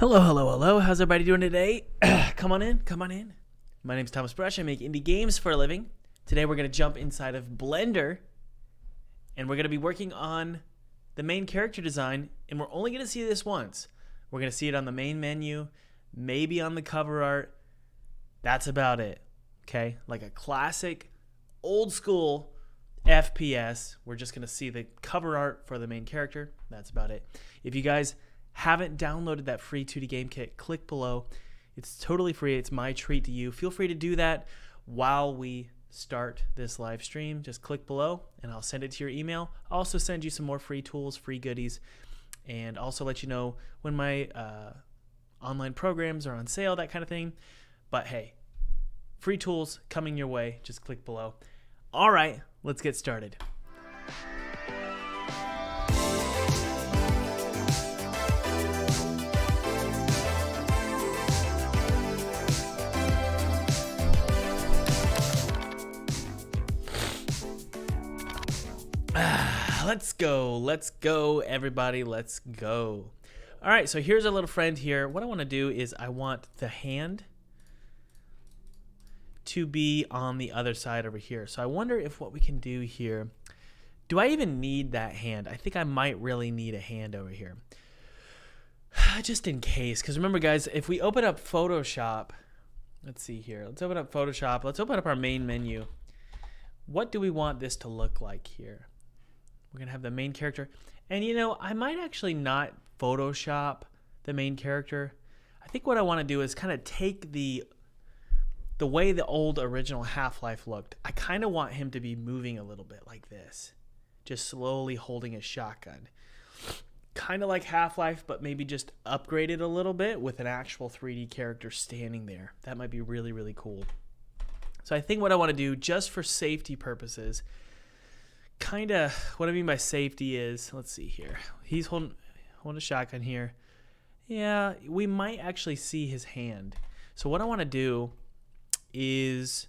Hello, hello, hello. How's everybody doing today? Come on in, come on in. My name's Thomas Brush. I make indie games for a living. Today we're going to jump inside of Blender, and we're going to be working on the main character design, and we're only going to see this once. We're going to see it on the main menu, maybe on the cover art. That's about it, okay? Like a classic, old school FPS. We're just going to see the cover art for the main character. That's about it. If you guys haven't downloaded that free 2D game kit, click below. It's totally free. It's my treat to you. Feel free to do that while we start this live stream. Just click below and I'll send it to your email. I'll also send you some more free tools, free goodies, and also let you know when my online programs are on sale, that kind of thing. But hey, free tools coming your way. Just click below. All right, let's get started. Let's go, everybody. Let's go. All right, so here's our little friend here. What I want to do is I want the hand to be on the other side over here. So I wonder if what we can do here, do I even need that hand? I think I might really need a hand over here. Just in case, because remember guys, if we open up Photoshop, let's see here. Let's open up Photoshop. Let's open up our main menu. What do we want this to look like here? We're going to have the main character. And you know, I might actually not Photoshop the main character. I think what I want to do is kind of take the way the old original Half-Life looked. I kind of want him to be moving a little bit like this. Just slowly holding a shotgun. Kind of like Half-Life, but maybe just upgraded a little bit with an actual 3D character standing there. That might be really, really cool. So I think what I want to do, just for safety purposes, kind of what I mean by safety is, let's see here. He's holding a shotgun here. Yeah, we might actually see his hand. So what I want to do is,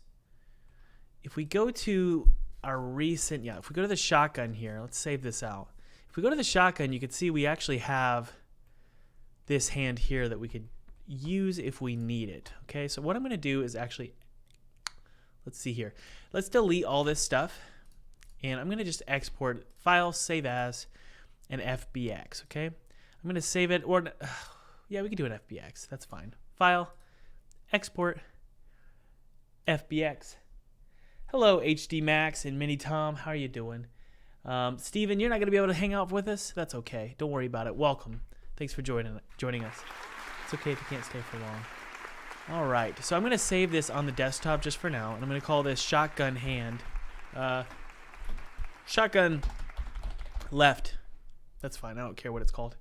if we go to our recent, if we go to the shotgun here, let's save this out. If we go to the shotgun, you can see we actually have this hand here that we could use if we need it. Okay, so what I'm going to do is actually, let's see here. Let's delete all this stuff. And I'm going to just export file, save as, and FBX, okay? I'm going to save it, or yeah, we can do an FBX. That's fine. File, export, FBX. Hello, HD Max and Mini Tom. How are you doing? Steven, you're not going to be able to hang out with us? That's okay. Don't worry about it. Welcome. Thanks for joining us. It's okay if you can't stay for long. All right. So I'm going to save this on the desktop just for now, and I'm going to call this Shotgun Hand. Shotgun left. That's fine. I don't care what it's called.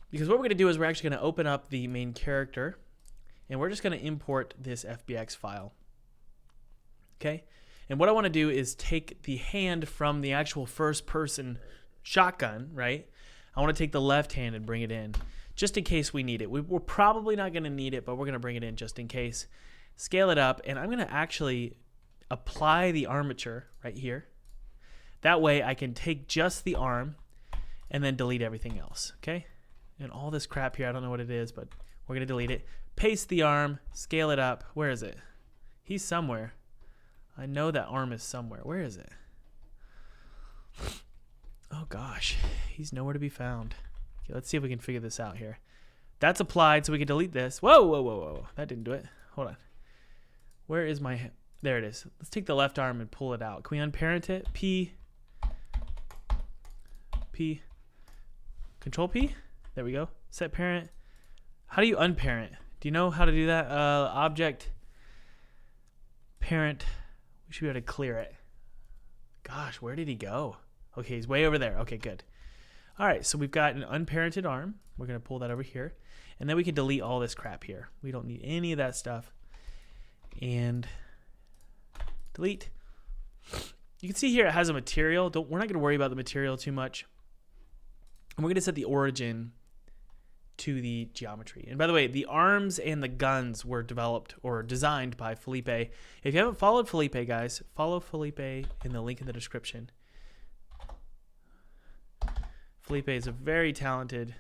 Because what we're going to do is we're actually going to open up the main character, and we're just going to import this FBX file. Okay? And what I want to do is take the hand from the actual first-person shotgun, right? I want to take the left hand and bring it in, just in case we need it. We're probably not going to need it, but we're going to bring it in just in case. Scale it up, and I'm going to actually apply the armature right here. That way I can take just the arm and then delete everything else, okay? And all this crap here, I don't know what it is, but we're going to delete it. Paste the arm, scale it up. Where is it? He's somewhere. I know that arm is somewhere. Where is it? Oh gosh, he's nowhere to be found. Okay, let's see if we can figure this out here. That's applied, so we can delete this. Whoa, whoa, whoa, whoa. That didn't do it. Hold on. Where is my... There it is. Let's take the left arm and pull it out. Can we unparent it? P. Control P. There we go. Set parent. How do you unparent? Do you know how to do that? Object parent. We should be able to clear it. Gosh, where did he go? Okay, he's way over there. Okay, good. All right, so we've got an unparented arm. We're going to pull that over here. And then we can delete all this crap here. We don't need any of that stuff. And delete. You can see here it has a material. We're not going to worry about the material too much. And we're going to set the origin to the geometry. And by the way, the arms and the guns were developed or designed by Felipe. If you haven't followed Felipe, guys, follow Felipe in the link in the description. Felipe is a very talented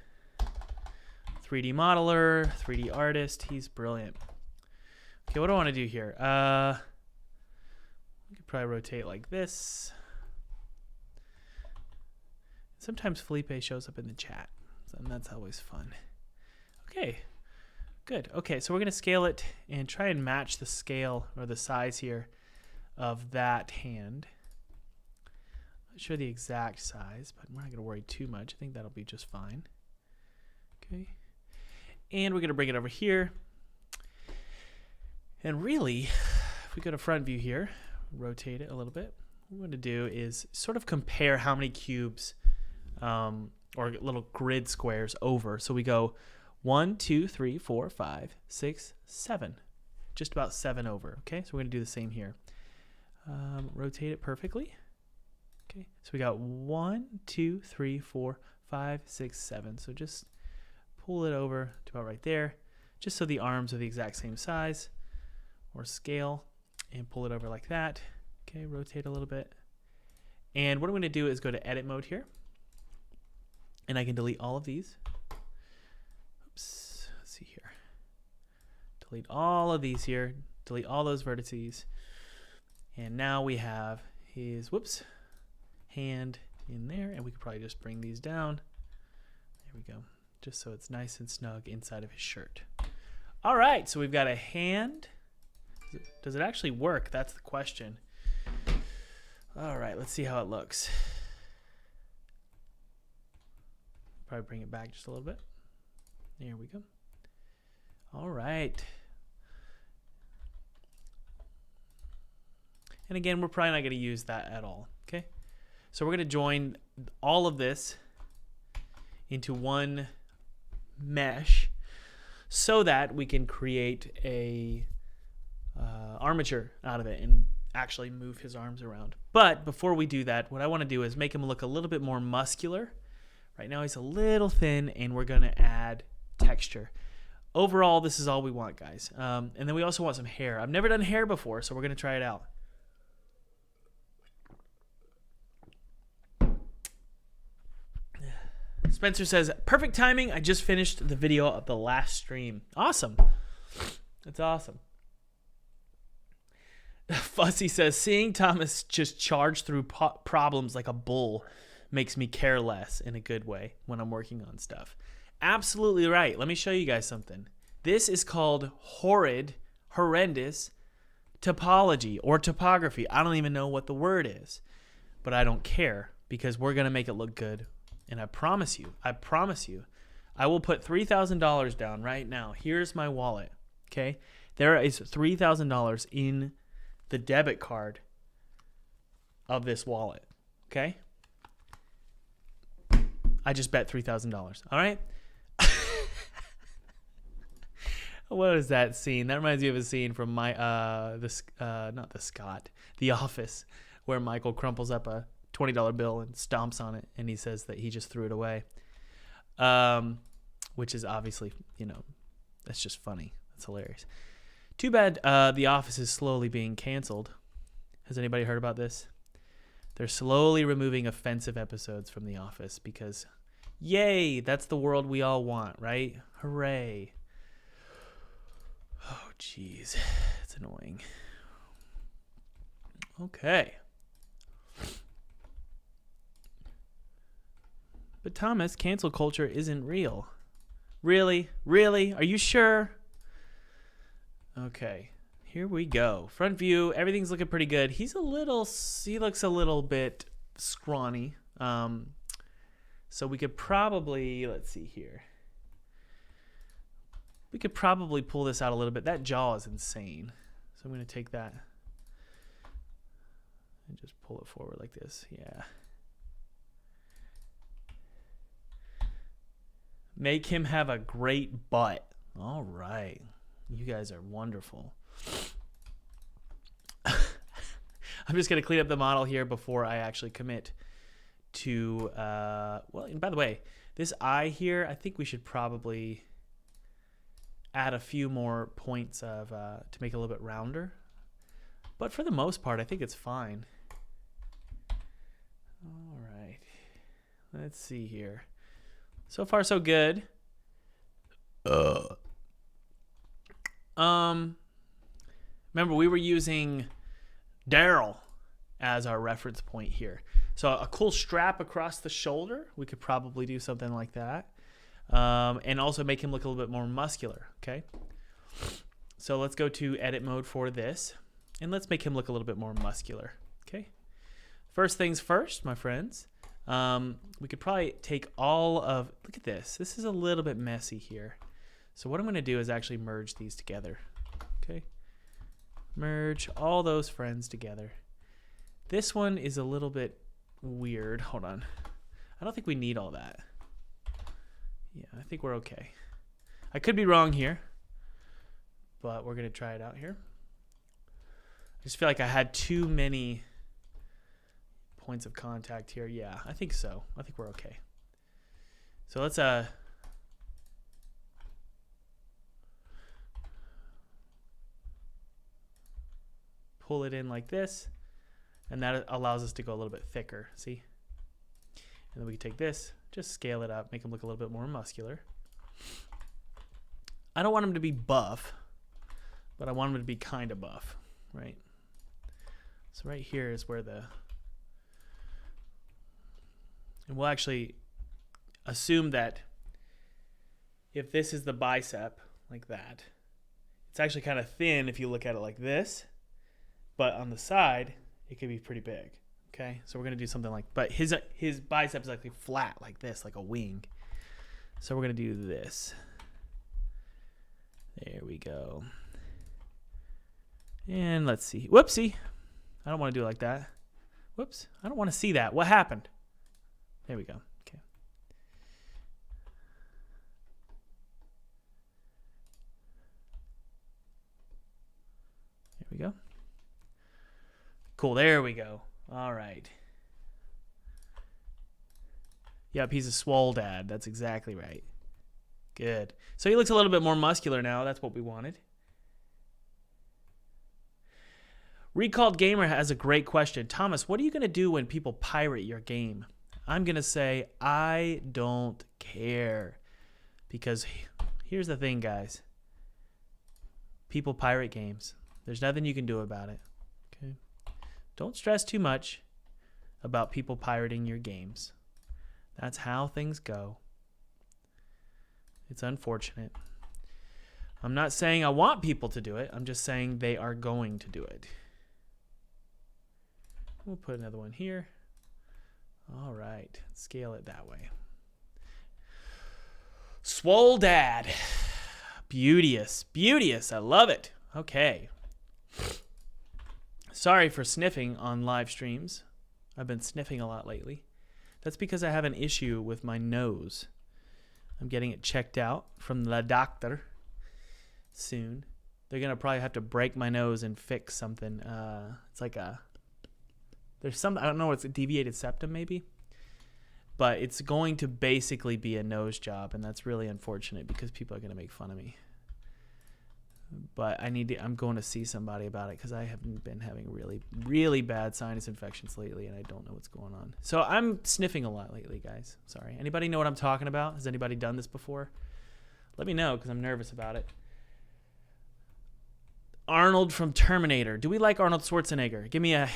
3D modeler, 3D artist. He's brilliant. Okay, what do I want to do here? We could probably rotate like this. Sometimes Felipe shows up in the chat, and that's always fun. Okay, good. Okay, so we're going to scale it and try and match the scale or the size here of that hand. Not sure the exact size, but we're not going to worry too much. I think that'll be just fine. Okay, and we're going to bring it over here. And really, if we go to front view here, rotate it a little bit, what we're going to do is sort of compare how many cubes or little grid squares over. So we go 1, 2, 3, 4, 5, 6, 7. Just about 7 over. Okay, so we're going to do the same here. Rotate it perfectly. Okay, so we got 1, 2, 3, 4, 5, 6, 7. So just pull it over to about right there, just so the arms are the exact same size or scale, and pull it over like that. Okay, rotate a little bit. And what I'm going to do is go to edit mode here. And I can delete all of these. Oops, let's see here. Delete all of these here. Delete all those vertices. And now we have his, whoops, hand in there. And we could probably just bring these down. There we go. Just so it's nice and snug inside of his shirt. All right, so we've got a hand. Does it actually work? That's the question. All right, let's see how it looks. Probably bring it back just a little bit. There we go. All right. And again, we're probably not going to use that at all. Okay. So we're going to join all of this into one mesh so that we can create a armature out of it and actually move his arms around. But before we do that, what I want to do is make him look a little bit more muscular. Right now he's a little thin, and we're going to add texture. Overall, this is all we want, guys. And then we also want some hair. I've never done hair before, so we're going to try it out. Spencer says, perfect timing. I just finished the video of the last stream. Awesome. That's awesome. Fussy says, seeing Thomas just charge through problems like a bull makes me care less in a good way when I'm working on stuff. Absolutely right. Let me show you guys something. This is called horrendous topology or topography. I don't even know what the word is, but I don't care because we're going to make it look good. And I promise you, I will put $3,000 down right now. Here's my wallet. Okay. There is $3,000 in the debit card of this wallet. Okay. I just bet $3,000. All right. What is that scene? That reminds me of a scene from not the Scott, The Office, where Michael crumples up a $20 bill and stomps on it, and he says that he just threw it away. Which is obviously, that's just funny. That's hilarious. Too bad The Office is slowly being canceled. Has anybody heard about this? They're slowly removing offensive episodes from The Office because, yay, that's the world we all want, right? Hooray. Oh, jeez. It's annoying. Okay. But Thomas, cancel culture isn't real. Really? Really? Are you sure? Okay. Here we go. Front view, everything's looking pretty good. He looks a little bit scrawny. So we could probably, let's see here. We could probably pull this out a little bit. That jaw is insane. So I'm going to take that and just pull it forward like this. Yeah. Make him have a great butt. All right. You guys are wonderful. I'm just going to clean up the model here before I actually commit to, well, and by the way, this eye here, I think we should probably add a few more points of, to make it a little bit rounder. But for the most part, I think it's fine. All right. Let's see here. So far, so good. Remember, we were using Daryl as our reference point here. So a cool strap across the shoulder, we could probably do something like that. And also make him look a little bit more muscular, okay? So let's go to edit mode for this, and let's make him look a little bit more muscular, okay? First things first, my friends. We could probably take all of, look at this. This is a little bit messy here. So what I'm going to do is actually merge these together, okay? Merge all those friends together. This one is a little bit weird. Hold on. I don't think we need all that. Yeah, I think we're okay. I could be wrong here, but we're going to try it out here. I just feel like I had too many points of contact here. Yeah, I think so. I think we're okay. So let's pull it in like this, and that allows us to go a little bit thicker, see? And then we can take this, just scale it up, make him look a little bit more muscular. I don't want him to be buff, but I want him to be kind of buff, right? So right here is where and we'll actually assume that if this is the bicep, like that, it's actually kind of thin if you look at it like this, but on the side, it could be pretty big, okay? So we're going to do something like, but his bicep is actually flat like this, like a wing. So we're going to do this. There we go. And let's see. Whoopsie. I don't want to do it like that. Whoops. I don't want to see that. What happened? There we go. Okay. There we go. Cool. There we go. All right. Yep, he's a swole dad. That's exactly right. Good. So he looks a little bit more muscular now. That's what we wanted. Recalled Gamer has a great question. Thomas, what are you going to do when people pirate your game? I'm going to say, I don't care. Because here's the thing, guys. People pirate games. There's nothing you can do about it. Okay? Don't stress too much about people pirating your games. That's how things go. It's unfortunate. I'm not saying I want people to do it. I'm just saying they are going to do it. We'll put another one here. All right. Scale it that way. Swole Dad. Beauteous. Beauteous. I love it. Okay. Sorry for sniffing on live streams. I've been sniffing a lot lately. That's because I have an issue with my nose. I'm getting it checked out from the doctor soon. They're going to probably have to break my nose and fix something. It's like there's some, I don't know, it's a deviated septum maybe. But it's going to basically be a nose job, and that's really unfortunate because people are going to make fun of me. But I'm going to see somebody about it because I have been having really, really bad sinus infections lately, and I don't know what's going on. So I'm sniffing a lot lately, guys. Sorry. Anybody know what I'm talking about? Has anybody done this before? Let me know because I'm nervous about it. Arnold from Terminator. Do we like Arnold Schwarzenegger? Give me a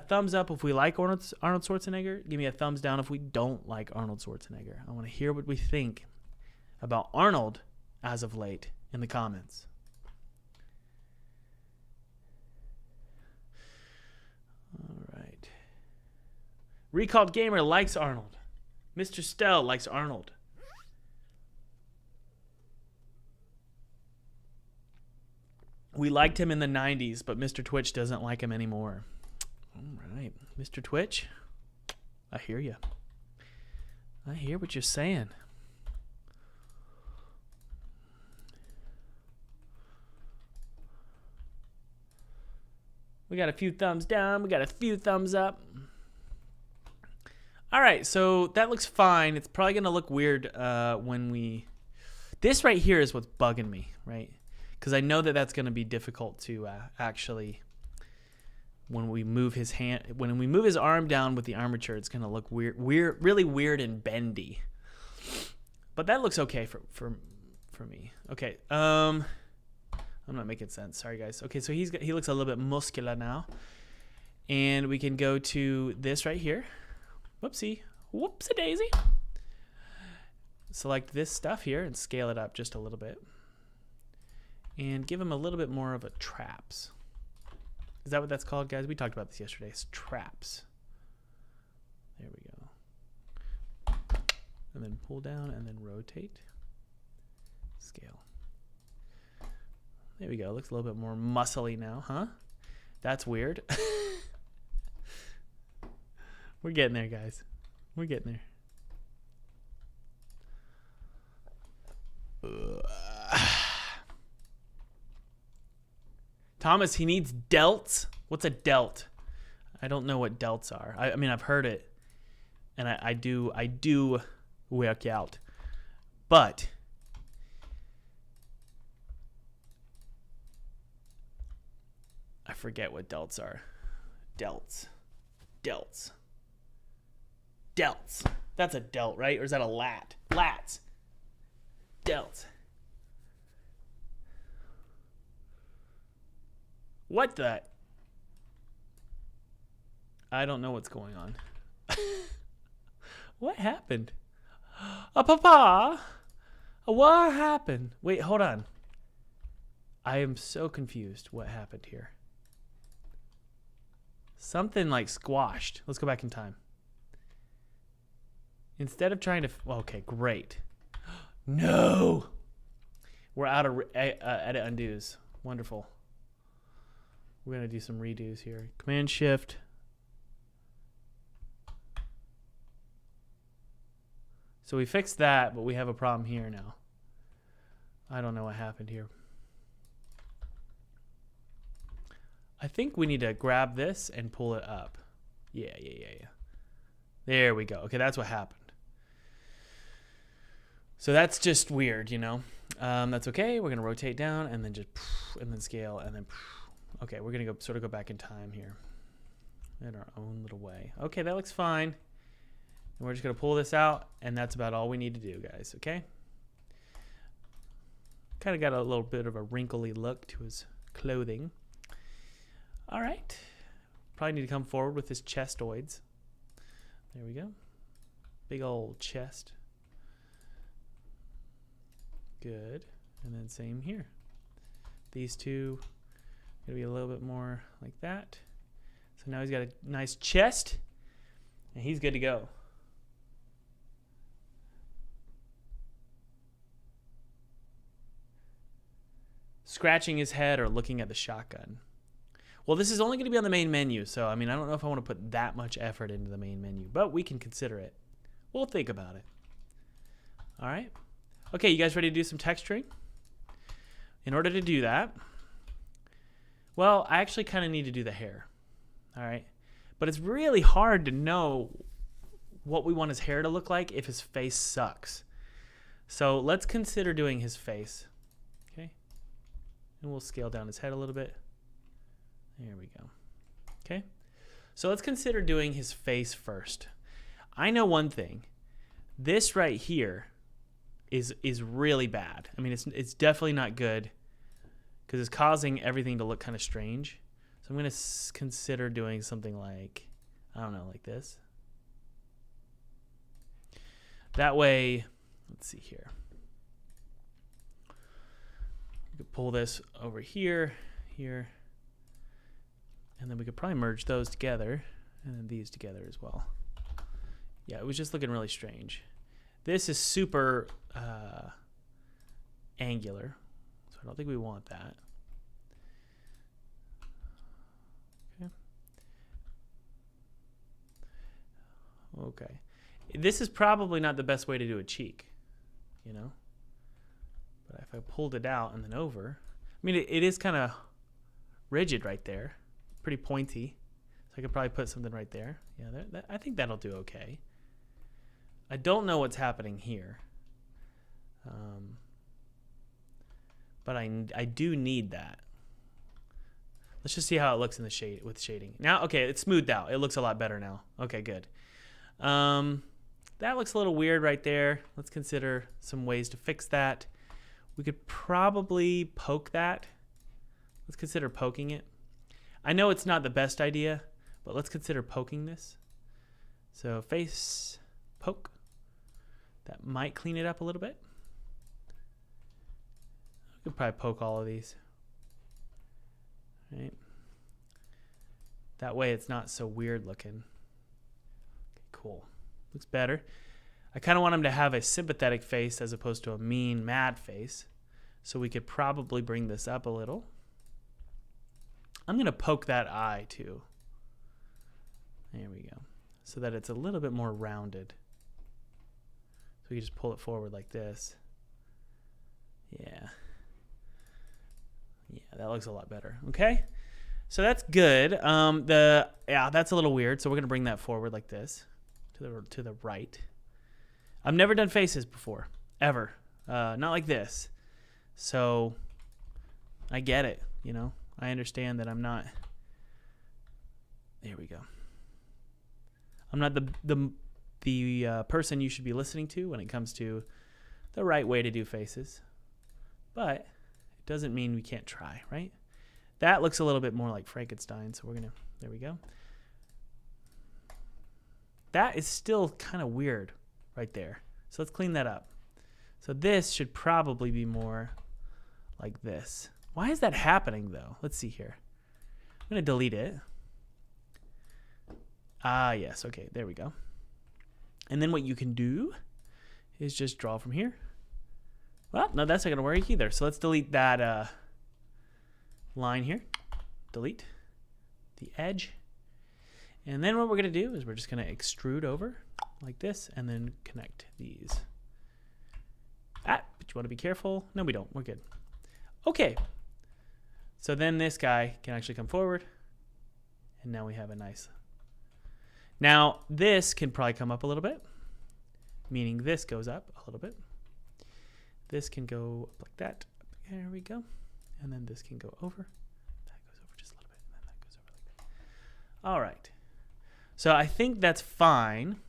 thumbs up if we like Arnold Schwarzenegger. Give me a thumbs down if we don't like Arnold Schwarzenegger. I want to hear what we think about Arnold as of late in the comments. All right. Recalled Gamer likes Arnold. Mr. Stell likes Arnold. We liked him in the 90s, but Mr. Twitch doesn't like him anymore. All right. Mr. Twitch, I hear you. I hear what you're saying. We got a few thumbs down. We got a few thumbs up. All right, so that looks fine. It's probably going to look weird when we... This right here is what's bugging me, right? Because I know that that's going to be difficult to actually... When we move his hand, when we move his arm down with the armature, it's going to look weird, really weird and bendy. But that looks okay for for me. Okay. I'm not making sense. Sorry, guys. Okay, so he looks a little bit muscular now. And we can go to this right here. Whoopsie. Whoopsie daisy. Select this stuff here and scale it up just a little bit. And give him a little bit more of a traps. Is that what that's called, guys? We talked about this yesterday. It's traps. There we go. And then pull down and then rotate. Scale. There we go. Looks a little bit more muscly now, huh? That's weird. We're getting there, guys. We're getting there. Thomas, he needs delts. What's a delt? I don't know what delts are. I mean, I've heard it, and I do work out, but I forget what delts are. Delts. That's a delt, right? Or is that a lat? Lats. Delts. What the? I don't know what's going on. What happened? Papa? What happened? Wait, hold on. I am so confused. What happened here? Something like squashed. Let's go back in time. Instead of trying to... Okay, great. No! We're out of edit undos. Wonderful. We're going to do some redos here. Command Shift. So we fixed that, but we have a problem here now. I don't know what happened here. I think we need to grab this and pull it up. Yeah. There we go. Okay, that's what happened. So that's just weird, you know. That's okay. We're going to rotate down and then just and then scale and then... Okay, we're going to go back in time here in our own little way. Okay, that looks fine. And we're just going to pull this out, and that's about all we need to do, guys, okay? Kind of got a little bit of a wrinkly look to his clothing. All right. Probably need to come forward with his chestoids. There we go. Big old chest. Good. And then same here. These two going to be a little bit more like that. So now he's got a nice chest, and he's good to go. Scratching his head or looking at the shotgun. Well, this is only going to be on the main menu, so I mean, I don't know if I want to put that much effort into the main menu, but we can consider it. We'll think about it. All right. Okay, you guys ready to do some texturing? In order to do that, well, I actually kind of need to do the hair. All right. But it's really hard to know what we want his hair to look like if his face sucks. So let's consider doing his face. Okay. And we'll scale down his head a little bit. There we go. Okay. So let's consider doing his face first. I know one thing. This right here is really bad. I mean, it's definitely not good because it's causing everything to look kind of strange. So I'm going to consider doing something like, I don't know, like this. That way, let's see here. We could pull this over here, here, and then we could probably merge those together and then these together as well. Yeah, it was just looking really strange. This is super angular, so I don't think we want that. Okay. Okay. This is probably not the best way to do a cheek, you know? But if I pulled it out and then over, I mean, it is kind of rigid right there, pretty pointy. So I could probably put something right there. Yeah, I think that'll do okay. I don't know what's happening here. But I do need that. Let's just see how it looks in the shade with shading. Now, okay, it's smoothed out. It looks a lot better now. Okay, good. That looks a little weird right there. Let's consider some ways to fix that. We could probably poke that. Let's consider poking it. I know it's not the best idea, but let's consider poking this. So face, poke. That might clean it up a little bit. We could probably poke all of these. Right? That way it's not so weird looking. Okay, cool. Looks better. I kind of want him to have a sympathetic face as opposed to a mean, mad face. So we could probably bring this up a little. I'm going to poke that eye too. There we go. So that it's a little bit more rounded. So we can just pull it forward like this. Yeah. Yeah, that looks a lot better. Okay. So that's good. Yeah, that's a little weird. So we're going to bring that forward like this to the right. I've never done faces before, ever. Not like this. So I get it, you know. I understand that I'm not. There we go. I'm not the person you should be listening to when it comes to the right way to do faces. But it doesn't mean we can't try, right? That looks a little bit more like Frankenstein, so we're going to, there we go. That is still kind of weird right there. So let's clean that up. So this should probably be more like this. Why is that happening though? Let's see here. I'm going to delete it. Ah, yes. Okay, there we go. And then what you can do is just draw from here. Well, no, that's not going to work either. So let's delete that line here. Delete the edge. And then what we're going to do is we're just going to extrude over like this and then connect these. But you want to be careful. No, we don't. We're good. Okay. So then this guy can actually come forward. And now we have a nice. Now this can probably come up a little bit. Meaning this goes up a little bit. This can go up like that. There we go. And then this can go over. That goes over just a little bit. And then that goes over like that. All right. So I think that's fine.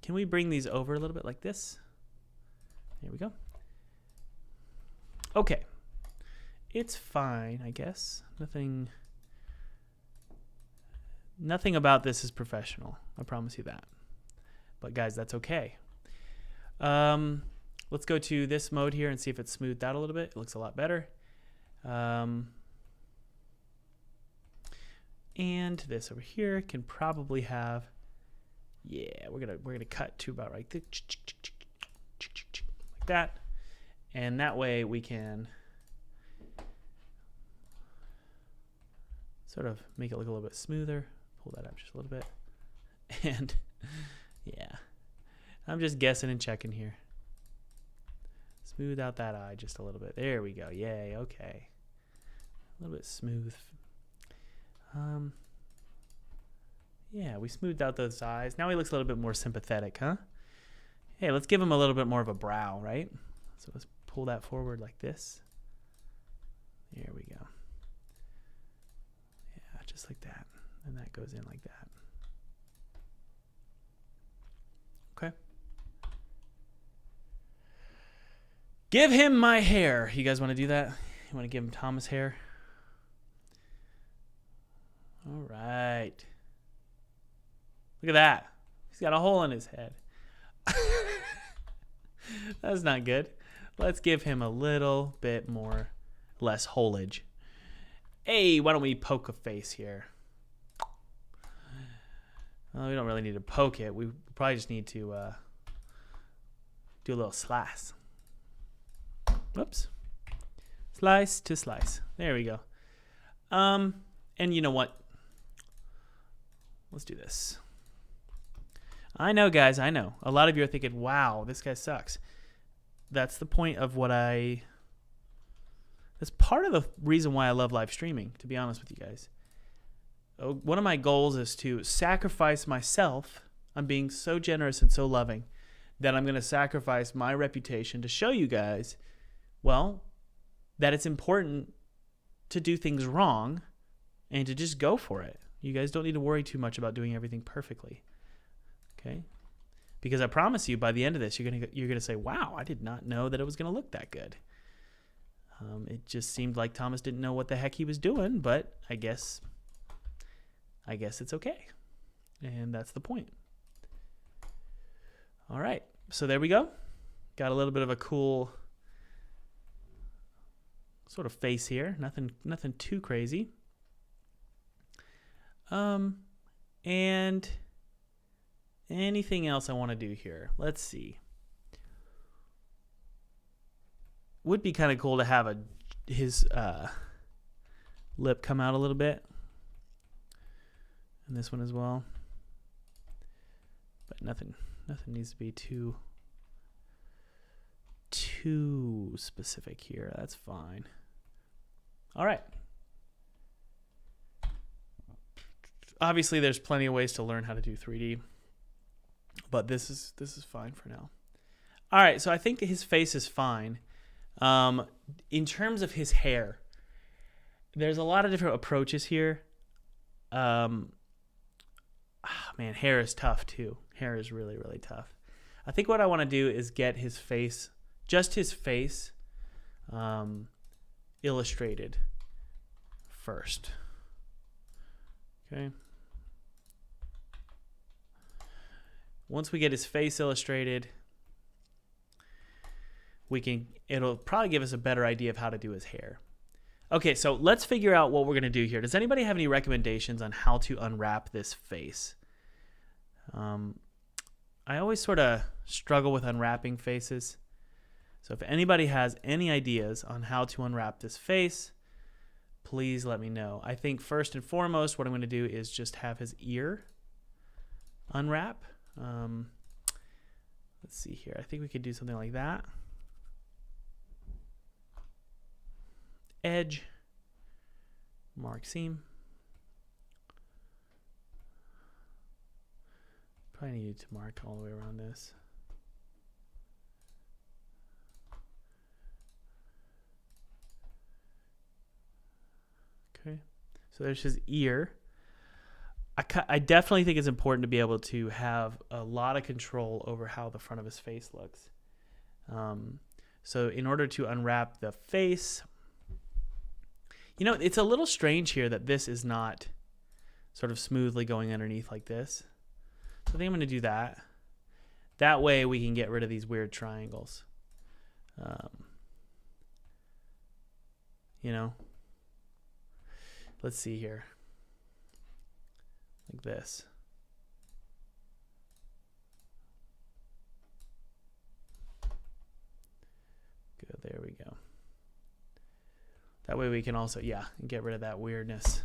Can we bring these over a little bit like this? There we go. Okay. It's fine, I guess. Nothing about this is professional. I promise you that. But guys, that's okay. Let's go to this mode here and see if it's smoothed out a little bit. It looks a lot better. And this over here can probably have, yeah, we're gonna cut to about right there, like that, and that way we can sort of make it look a little bit smoother. Pull that up just a little bit, and yeah, I'm just guessing and checking here. Smooth out that eye just a little bit. There we go. Yay. Okay. A little bit smooth. Yeah, we smoothed out those eyes. Now he looks a little bit more sympathetic, huh? Hey, let's give him a little bit more of a brow, right? So let's pull that forward like this. There we go. Yeah, just like that. And that goes in like that. Okay. Give him my hair. You guys want to do that? You want to give him Thomas hair? All right. Look at that. He's got a hole in his head. That's not good. Let's give him a little bit more, less holage. Hey, why don't we poke a face here? Well, we don't really need to poke it. We probably just need to do a little slice. Whoops. Slice to slice. There we go. And you know what? Let's do this. I know, guys, I know. A lot of you are thinking, wow, this guy sucks. That's the point of that's part of the reason why I love live streaming, to be honest with you guys. One of my goals is to sacrifice myself. I'm being so generous and so loving that I'm going to sacrifice my reputation to show you guys, well, that it's important to do things wrong and to just go for it. You guys don't need to worry too much about doing everything perfectly. Okay? Because I promise you, by the end of this, you're gonna say, wow, I did not know that it was going to look that good. It just seemed like Thomas didn't know what the heck he was doing, but I guess it's okay. And that's the point. All right, so there we go. Got a little bit of a cool sort of face here. Nothing too crazy. And anything else I want to do here? Let's see. Would be kind of cool to have his lip come out a little bit. And this one as well. But nothing needs to be too specific here. That's fine. All right. Obviously, there's plenty of ways to learn how to do 3D, but this is fine for now. All right, so I think his face is fine. In terms of his hair, there's a lot of different approaches here. Man, hair is tough too. Hair is really, really tough. I think what I want to do is get his face, just his face, illustrated first. Okay. Once we get his face illustrated, it'll probably give us a better idea of how to do his hair. Okay, so let's figure out what we're going to do here. Does anybody have any recommendations on how to unwrap this face? I always sort of struggle with unwrapping faces. So if anybody has any ideas on how to unwrap this face, please let me know. I think first and foremost, what I'm going to do is just have his ear unwrap. Let's see here. I think we could do something like that. Edge, mark seam. Probably need to mark all the way around this. Okay, so there's his ear. I definitely think it's important to be able to have a lot of control over how the front of his face looks. So in order to unwrap the face, you know, it's a little strange here that this is not sort of smoothly going underneath like this. So I think I'm going to do that. That way we can get rid of these weird triangles. You know, let's see here. Like this. Good, there we go. That way we can also, get rid of that weirdness.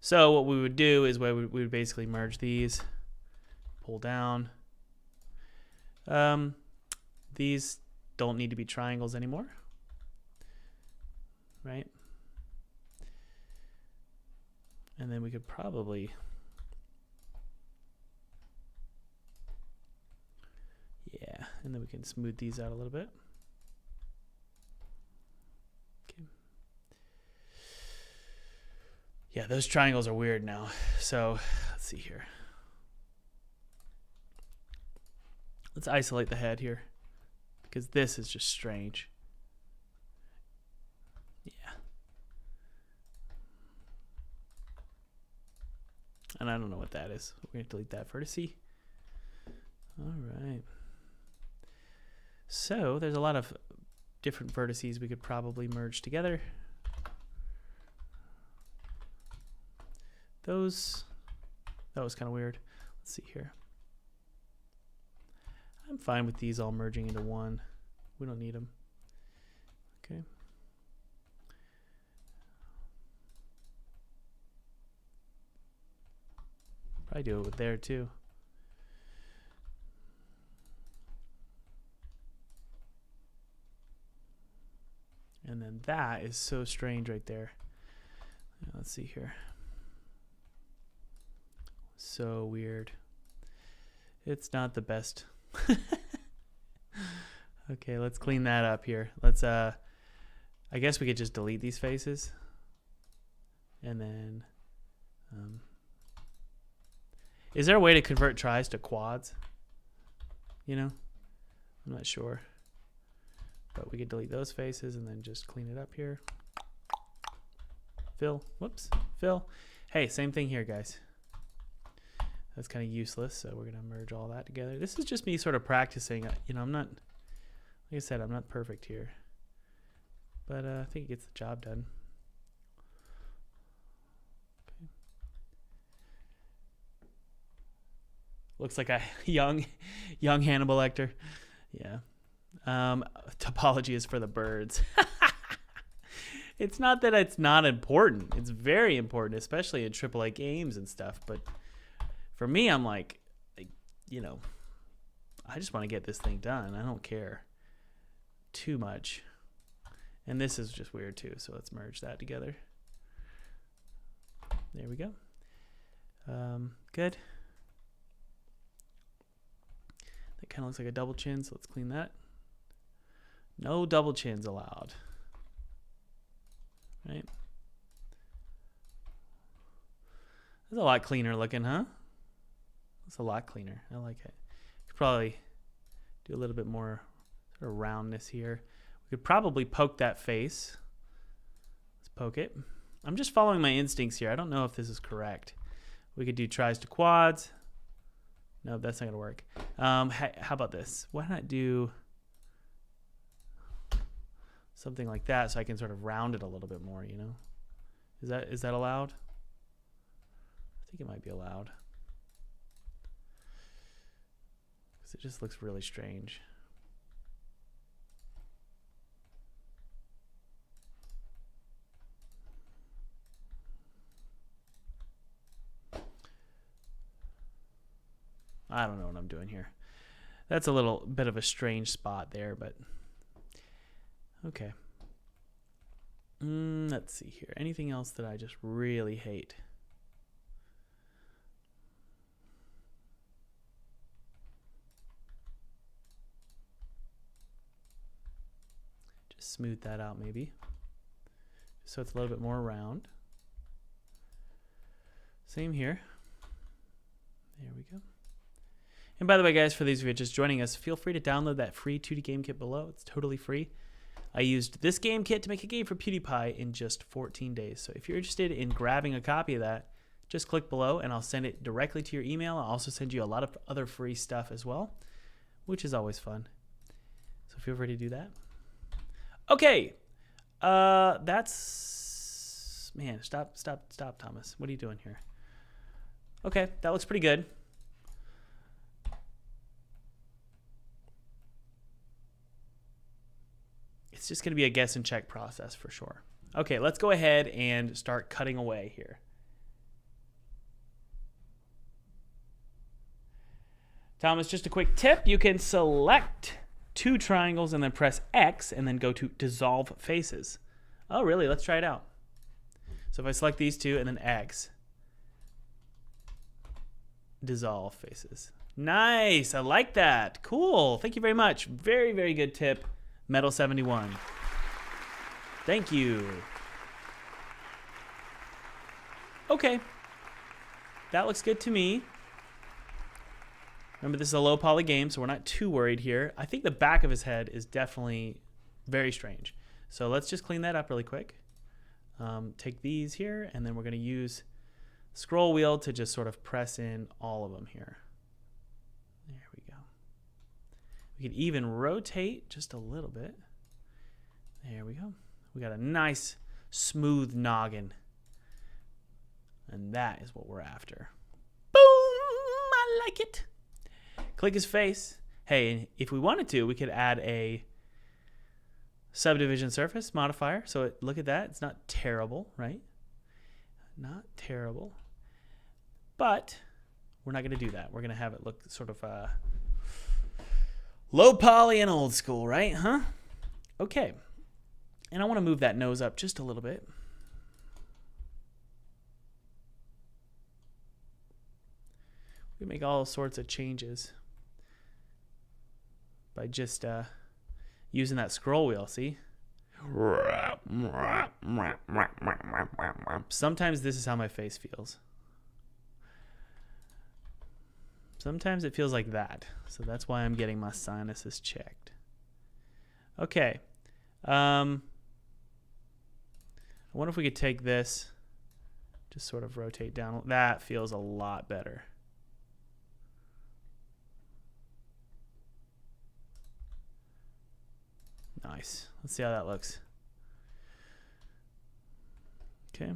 So what we would do is we would basically merge these, pull down. These don't need to be triangles anymore, right? And then we could probably, and then we can smooth these out a little bit. Okay. Yeah, those triangles are weird now. So let's see here. Let's isolate the head here because this is just strange. Yeah. And I don't know what that is. We're going to delete that vertice. All right. So there's a lot of different vertices we could probably merge together. That was kind of weird. Let's see here. I'm fine with these all merging into one. We don't need them. Okay. Probably do it with there too. And then that is so strange right there. Let's see here. So weird. It's not the best. Okay, let's clean that up here. Let's I guess we could just delete these faces. And then is there a way to convert tris to quads? You know? I'm not sure. But we could delete those faces and then just clean it up here. Fill. Whoops. Fill. Hey, same thing here, guys. That's kind of useless, so we're going to merge all that together. This is just me sort of practicing. You know, I'm not, like I said, I'm not perfect here. But I think it gets the job done. Okay. Looks like a young Hannibal Lecter. Yeah. Topology is for the birds. It's not that it's not important. It's very important, especially in AAA games and stuff. But for me, I'm like, you know, I just want to get this thing done. I don't care too much. And this is just weird too. So let's merge that together. There we go. Good. That kind of looks like a double chin. So let's clean that. No double chins allowed. Right. That's a lot cleaner looking, huh? That's a lot cleaner. I like it. Could probably do a little bit more sort of roundness here. We could probably poke that face. Let's poke it. I'm just following my instincts here. I don't know if this is correct. We could do tries to quads. No, that's not gonna work. How about this? Why not do something like that so I can sort of round it a little bit more, you know? Is that allowed? I think it might be allowed. Because it just looks really strange. I don't know what I'm doing here. That's a little bit of a strange spot there, but okay. Let's see here. Anything else that I just really hate? Just smooth that out maybe. So it's a little bit more round. Same here. There we go. And by the way, guys, for these of you just joining us, feel free to download that free 2D game kit below. It's totally free. I used this game kit to make a game for PewDiePie in just 14 days. So if you're interested in grabbing a copy of that, just click below and I'll send it directly to your email. I'll also send you a lot of other free stuff as well, which is always fun. So feel free to do that. Okay. That's... Man, stop, Thomas. What are you doing here? Okay, that looks pretty good. It's just going to be a guess and check process for sure. Okay, let's go ahead and start cutting away here. Thomas, just a quick tip. You can select 2 triangles and then press X and then go to dissolve faces. Oh, really? Let's try it out. So if I select these 2 and then X, dissolve faces. Nice. I like that. Cool. Thank you very much. Very, very good tip. Metal 71. Thank you. Okay. That looks good to me. Remember, this is a low poly game, so we're not too worried here. I think the back of his head is definitely very strange. So let's just clean that up really quick. Take these here, and then we're going to use scroll wheel to just sort of press in all of them here. There we go. We can even rotate just a little bit. There we go. We got a nice smooth noggin. And that is what we're after. Boom! I like it. Click his face. Hey, if we wanted to, we could add a subdivision surface modifier. So look at that. It's not terrible, right? Not terrible. But we're not going to do that. We're going to have it look sort of low poly and old school, right? Huh? Okay. And I want to move that nose up just a little bit. We make all sorts of changes by just using that scroll wheel, see? Sometimes this is how my face feels. Sometimes it feels like that. So that's why I'm getting my sinuses checked. Okay. I wonder if we could take this, just sort of rotate down. That feels a lot better. Nice. Let's see how that looks. Okay.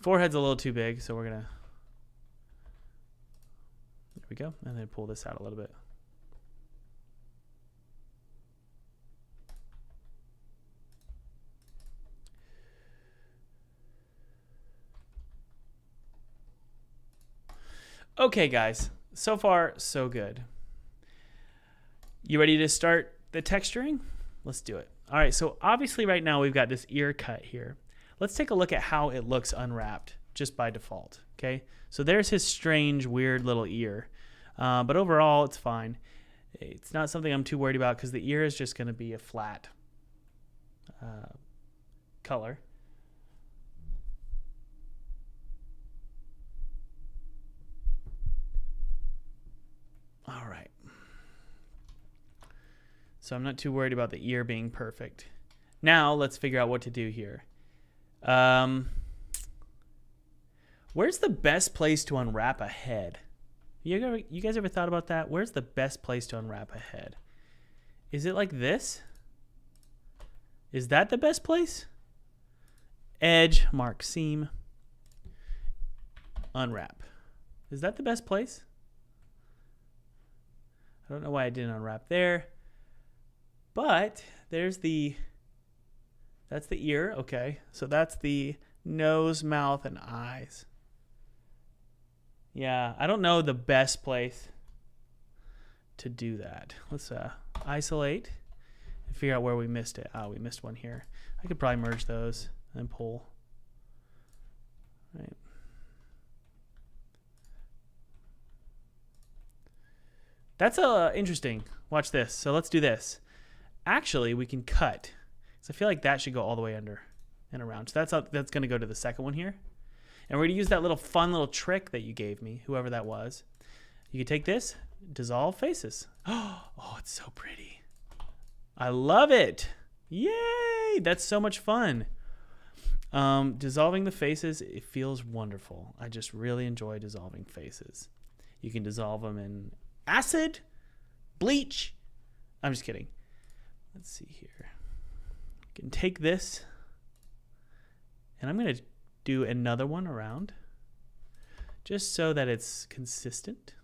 Forehead's a little too big, so we're gonna, there we go, and then pull this out a little bit. Okay, guys, so far so good. You ready to start the texturing? Let's do it. All right, so obviously right now we've got this ear cut here. Let's take a look at how it looks unwrapped just by default, okay? So there's his strange, weird little ear, but overall it's fine. It's not something I'm too worried about because the ear is just gonna be a flat color. All right. So I'm not too worried about the ear being perfect. Now let's figure out what to do here. Where's the best place to unwrap a head? You guys ever thought about that? Where's the best place to unwrap a head? Is it like this? Is that the best place? Edge, mark seam, unwrap. Is that the best place? I don't know why I didn't unwrap there, but there's that's the ear, okay. So that's the nose, mouth, and eyes. Yeah, I don't know the best place to do that. Let's isolate and figure out where we missed it. Oh, we missed one here. I could probably merge those and pull. Right. That's interesting. Watch this. So let's do this. Actually, we can cut. So I feel like that should go all the way under and around. So that's going to go to the second one here. And we're going to use that little fun little trick that you gave me, whoever that was. You can take this, dissolve faces. Oh, it's so pretty. I love it. Yay! That's so much fun. Dissolving the faces, it feels wonderful. I just really enjoy dissolving faces. You can dissolve them in acid, bleach. I'm just kidding. Let's see here. You can take this, and I'm going to do another one around just so that it's consistent,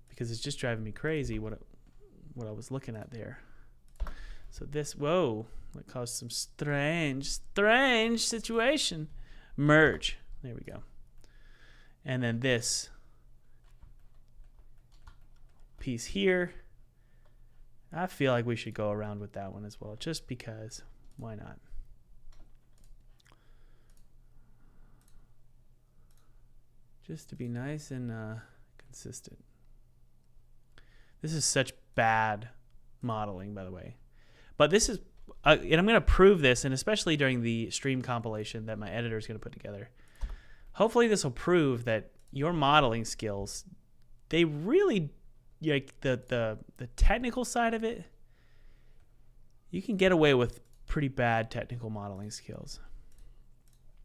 because it's just driving me crazy what I was looking at there. So this, whoa, that caused some strange situation. Merge. There we go. And then this piece here, I feel like we should go around with that one as well, just because. Why not? Just to be nice and consistent. This is such bad modeling, by the way. But this is, and I'm going to prove this, and especially during the stream compilation that my editor is going to put together. Hopefully this will prove that your modeling skills, they really, like the technical side of it, you can get away with pretty bad technical modeling skills.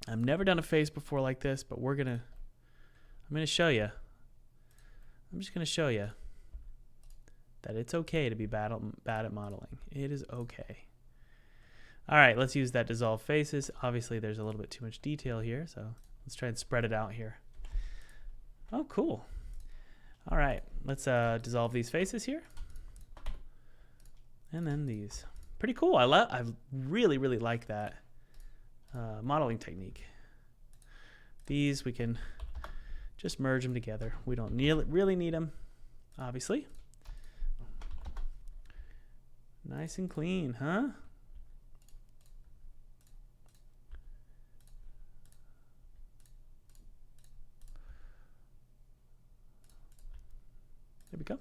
I've never done a face before like this, but I'm going to show you. I'm just going to show you that it's okay to be bad at modeling. It is okay. All right, let's use that dissolve faces. Obviously, there's a little bit too much detail here, so let's try and spread it out here. Oh, cool. All right, let's dissolve these faces here. And then these. Pretty cool. I really like that modeling technique. These, we can just merge them together. We don't really need them, obviously. Nice and clean, huh? There we go.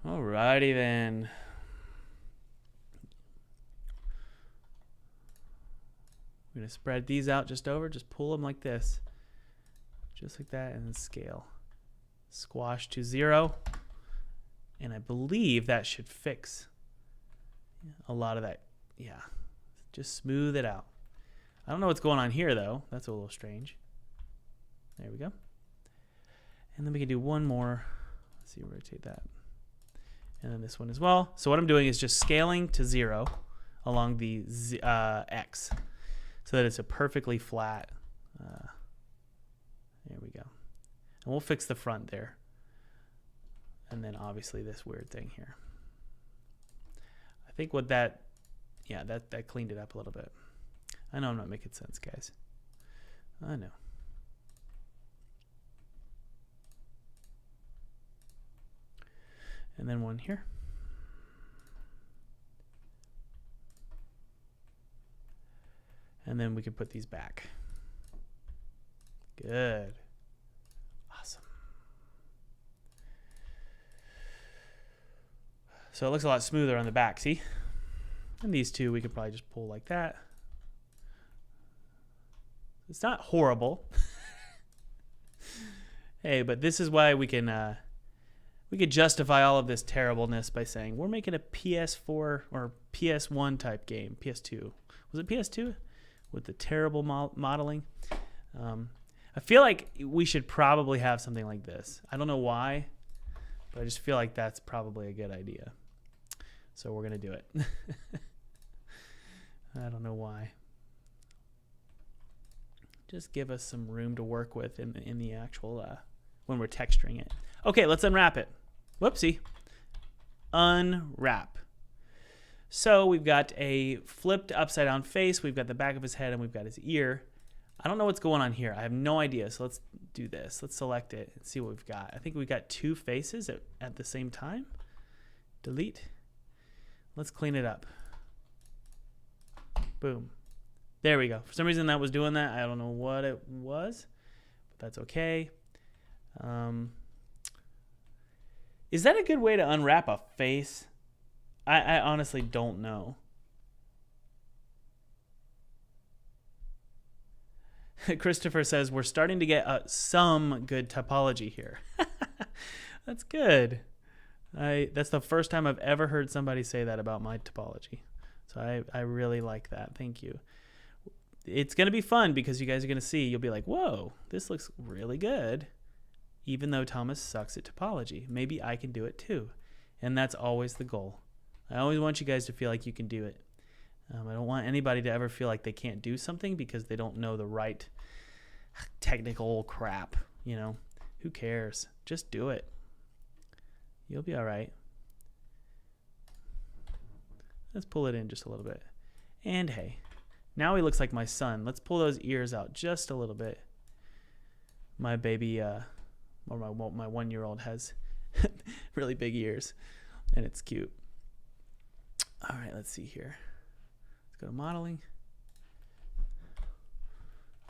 Alrighty then. We're going to spread these out just pull them like this. Just like that, and then scale. Squash to 0. And I believe that should fix a lot of that. Yeah, just smooth it out. I don't know what's going on here, though. That's a little strange. There we go. And then we can do one more. Let's see, rotate that. And then this one as well. So what I'm doing is just scaling to 0 along the X so that it's a perfectly flat. There we go. And we'll fix the front there. And then obviously this weird thing here. I think what that, yeah, that cleaned it up a little bit. I know I'm not making sense, guys. I know. And then one here. And then we can put these back. Good. Awesome. So it looks a lot smoother on the back, see? And these two we could probably just pull like that. It's not horrible. Hey, but this is why we can we could justify all of this terribleness by saying we're making a PS4 or PS1 type game. PS2. Was it PS2? With the terrible modeling. I feel like we should probably have something like this. I don't know why, but I just feel like that's probably a good idea. So we're going to do it. I don't know why. Just give us some room to work with in the actual, when we're texturing it. Okay, let's unwrap it. Whoopsie. Unwrap. So we've got a flipped upside down face. We've got the back of his head and we've got his ear. I don't know what's going on here. I have no idea. So let's do this. Let's select it and see what we've got. I think we've got two faces at the same time. Delete. Let's clean it up. Boom. There we go. For some reason that was doing that. I don't know what it was, but that's okay. Is that a good way to unwrap a face? I honestly don't know. Christopher says, we're starting to get some good topology here. That's good. That's the first time I've ever heard somebody say that about my topology. So I really like that. Thank you. It's going to be fun because you guys are going to see, you'll be like, whoa, this looks really good. Even though Thomas sucks at topology, maybe I can do it too. And that's always the goal. I always want you guys to feel like you can do it. I don't want anybody to ever feel like they can't do something because they don't know the right technical crap. You know, who cares? Just do it. You'll be all right. Let's pull it in just a little bit. And hey, now he looks like my son. Let's pull those ears out just a little bit. My baby, or my 1-year-old has really big ears, and it's cute. All right, let's see here. Let's go to modeling.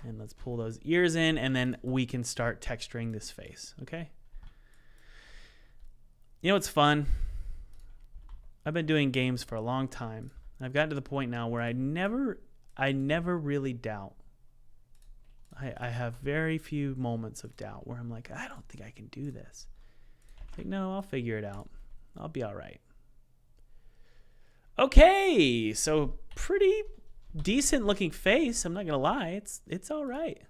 And let's pull those ears in, and then we can start texturing this face, okay? You know what's fun? I've been doing games for a long time. I've gotten to the point now where I never really doubt. I have very few moments of doubt where I'm like, I don't think I can do this. Like, no, I'll figure it out. I'll be all right. Okay, so pretty decent looking face. I'm not gonna lie, it's all right.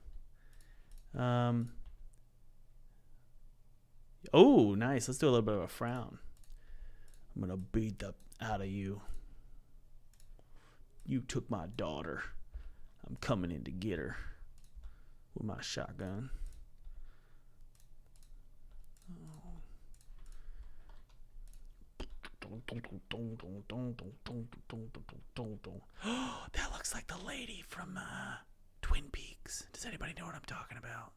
Oh, nice. Let's do a little bit of a frown. I'm gonna beat the out of you. You took my daughter. I'm coming in to get her with my shotgun. That looks like the lady from Twin Peaks. Does anybody know what I'm talking about?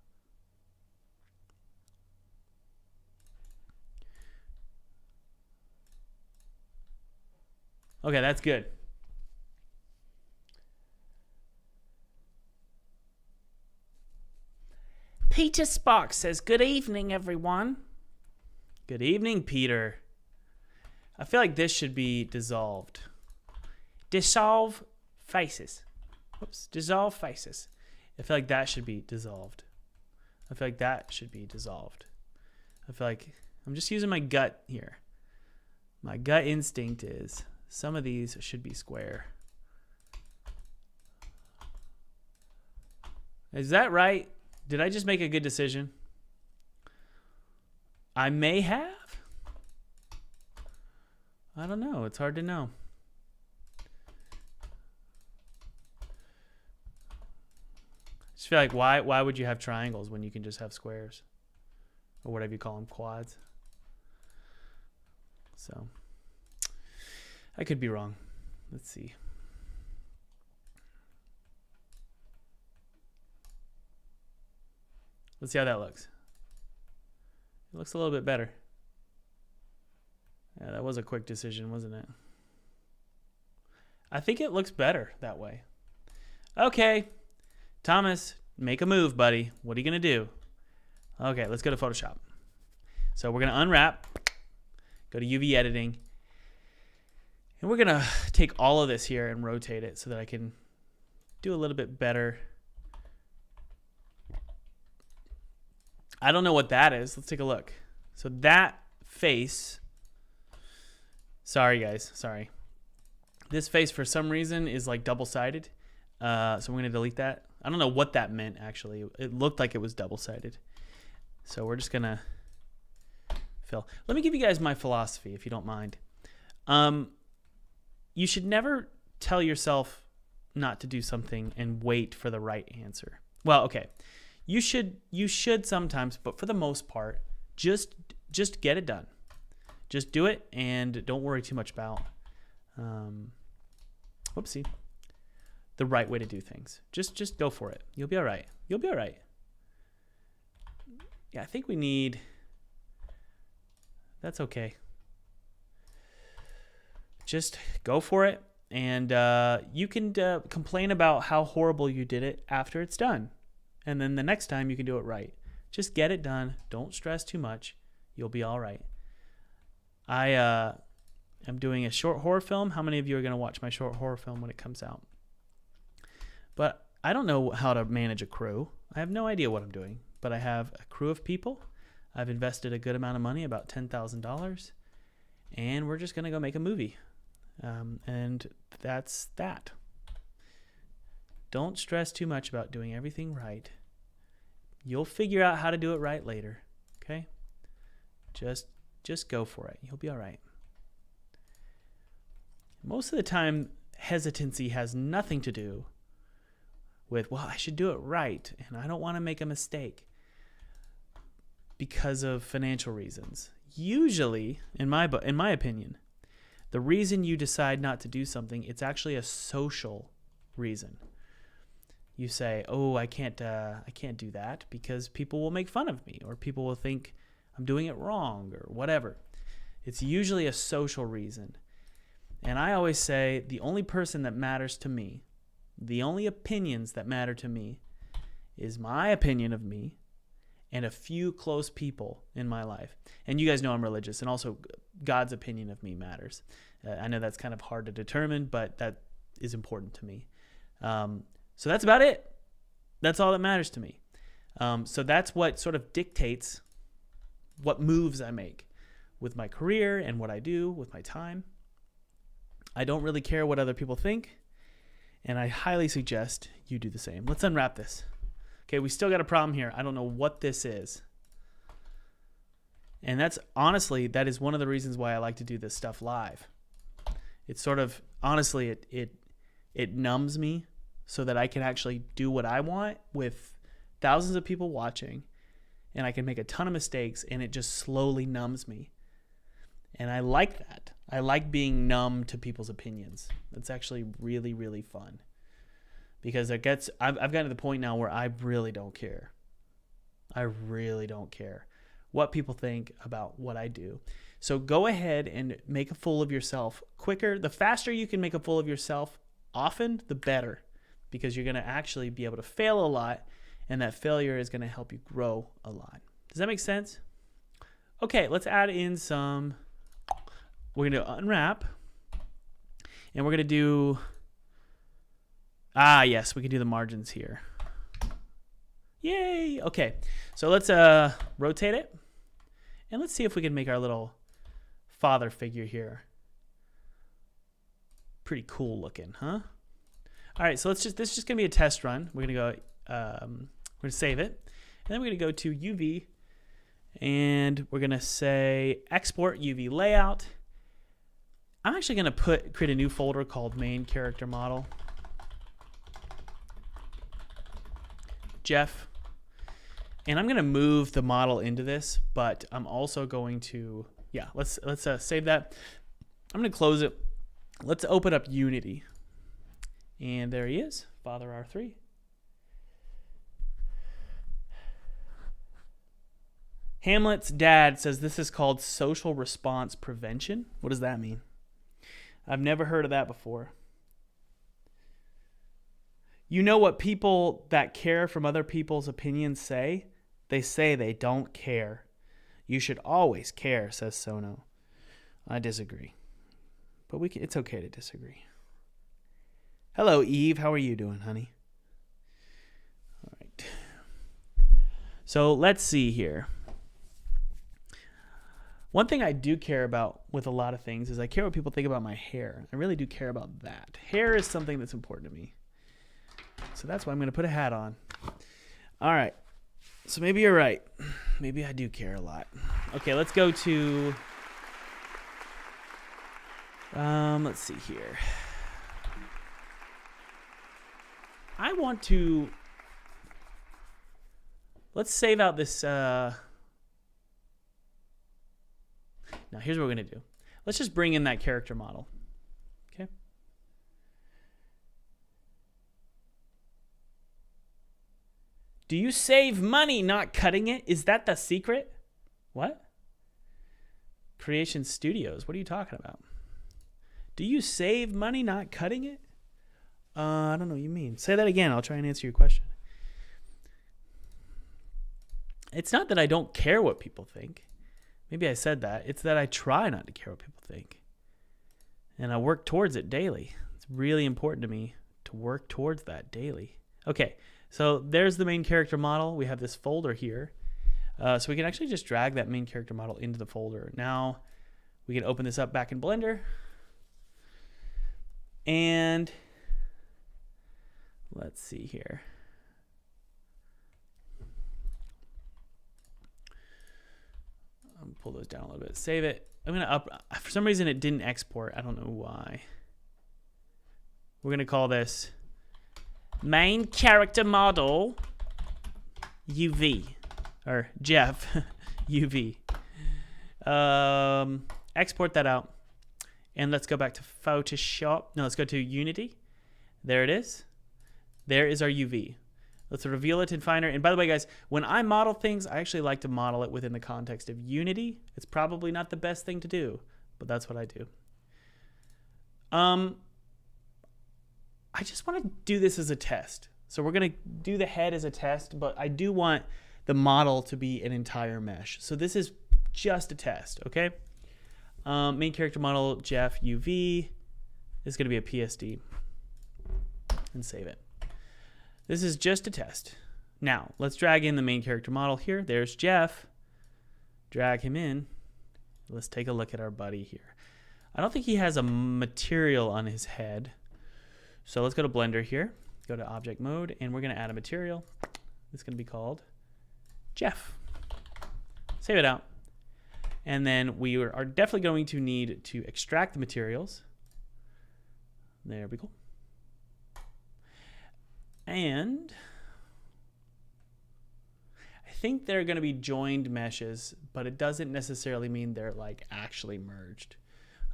Okay, that's good. Peter Spock says, good evening, everyone. Good evening, Peter. I feel like this should be dissolved. Dissolve faces. Whoops. Dissolve faces. I feel like that should be dissolved. I feel like that should be dissolved. I feel like I'm just using my gut here. My gut instinct is some of these should be square. Is that right? Did I just make a good decision? I may have. I don't know. It's hard to know. I just feel like why would you have triangles when you can just have squares? Or whatever you call them, quads. So, I could be wrong. Let's see. Let's see how that looks. It looks a little bit better. Yeah, that was a quick decision, wasn't it? I think it looks better that way. Okay, Thomas, make a move, buddy. What are you going to do? Okay, let's go to Photoshop. So we're going to unwrap, go to UV editing, and we're going to take all of this here and rotate it so that I can do a little bit better. I don't know what that is. Let's take a look. So that face, sorry guys, sorry. This face for some reason is like double-sided. So I'm going to delete that. I don't know what that meant actually. It looked like it was double-sided. So we're just going to fill. Let me give you guys my philosophy if you don't mind. You should never tell yourself not to do something and wait for the right answer. Well, okay. You should sometimes, but for the most part, just get it done. Just do it and don't worry too much about whoopsie, the right way to do things. Just go for it. You'll be all right. You'll be all right. Yeah, I think we need, that's okay. Just go for it, and you can complain about how horrible you did it after it's done. And then the next time you can do it right. Just get it done. Don't stress too much. You'll be all right. I am doing a short horror film. How many of you are going to watch my short horror film when it comes out? But I don't know how to manage a crew. I have no idea what I'm doing. But I have a crew of people. I've invested a good amount of money, about $10,000. And we're just going to go make a movie. And that's that. Don't stress too much about doing everything right. You'll figure out how to do it right later, okay? Just go for it. You'll be all right. Most of the time, hesitancy has nothing to do with, well, I should do it right, and I don't want to make a mistake because of financial reasons. Usually, in my opinion, the reason you decide not to do something, it's actually a social reason. You say, oh, I can't do that because people will make fun of me, or people will think I'm doing it wrong, or whatever. It's usually a social reason. And I always say the only person that matters to me, the only opinions that matter to me, is my opinion of me and a few close people in my life. And you guys know I'm religious, and also God's opinion of me matters. I know that's kind of hard to determine, but that is important to me. So that's about it. That's all that matters to me. So that's what sort of dictates what moves I make with my career and what I do with my time. I don't really care what other people think, and I highly suggest you do the same. Let's unwrap this. Okay, we still got a problem here. I don't know what this is. And that's honestly, that is one of the reasons why I like to do this stuff live. It's sort of, honestly, it numbs me so that I can actually do what I want with thousands of people watching, and I can make a ton of mistakes, and it just slowly numbs me. And I like that. I like being numb to people's opinions. It's actually really, really fun. Because I've gotten to the point now where I really don't care. I really don't care what people think about what I do. So go ahead and make a fool of yourself quicker. The faster you can make a fool of yourself often, the better. Because you're going to actually be able to fail a lot, and that failure is going to help you grow a lot. Does that make sense? Okay, let's add in some. We're going to unwrap, and we're going to do, yes, we can do the margins here. Yay! Okay, so let's rotate it, and let's see if we can make our little father figure here. Pretty cool looking, huh? All right, so this is just gonna be a test run. We're gonna go, we're gonna save it, and then we're gonna go to UV, and we're gonna say export UV layout. I'm actually gonna create a new folder called main character model. Jeff. And I'm gonna move the model into this, but I'm also going to, yeah, let's save that. I'm gonna close it. Let's open up Unity. And there he is, Father R3. Hamlet's dad says this is called social response prevention. What does that mean? I've never heard of that before. You know what people that care from other people's opinions say? They say they don't care. You should always care, says Sono. I disagree. But it's okay to disagree. Hello, Eve. How are you doing, honey? All right. So let's see here. One thing I do care about with a lot of things is I care what people think about my hair. I really do care about that. Hair is something that's important to me. So that's why I'm going to put a hat on. All right. So maybe you're right. Maybe I do care a lot. Okay, let's go to... let's see here. I want to... Let's save out this... Now, here's what we're going to do. Let's just bring in that character model. Okay. Do you save money not cutting it? Is that the secret? What? Creation Studios. What are you talking about? Do you save money not cutting it? I don't know what you mean. Say that again. I'll try and answer your question. It's not that I don't care what people think. Maybe I said that. It's that I try not to care what people think. And I work towards it daily. It's really important to me to work towards that daily. Okay, so there's the main character model. We have this folder here. So we can actually just drag that main character model into the folder. Now we can open this up back in Blender. And let's see here. Pull those down a little bit. Save it. I'm going to for some reason it didn't export. I don't know why. We're going to call this main character model UV or Jeff UV. Export that out. And let's go back to Photoshop. No, let's go to Unity. There it is. There is our UV. Let's reveal it in Finder. And by the way, guys, when I model things, I actually like to model it within the context of Unity. It's probably not the best thing to do, but that's what I do. I just want to do this as a test. So we're going to do the head as a test, but I do want the model to be an entire mesh. So this is just a test, okay? Main character model, Jeff, UV. This is going to be a PSD. And save it. This is just a test. Now, let's drag in the main character model here. There's Jeff. Drag him in. Let's take a look at our buddy here. I don't think he has a material on his head. So let's go to Blender here. Go to Object Mode, and we're going to add a material. It's going to be called Jeff. Save it out. And then we are definitely going to need to extract the materials. There we go. And I think they're going to be joined meshes, but it doesn't necessarily mean they're like actually merged.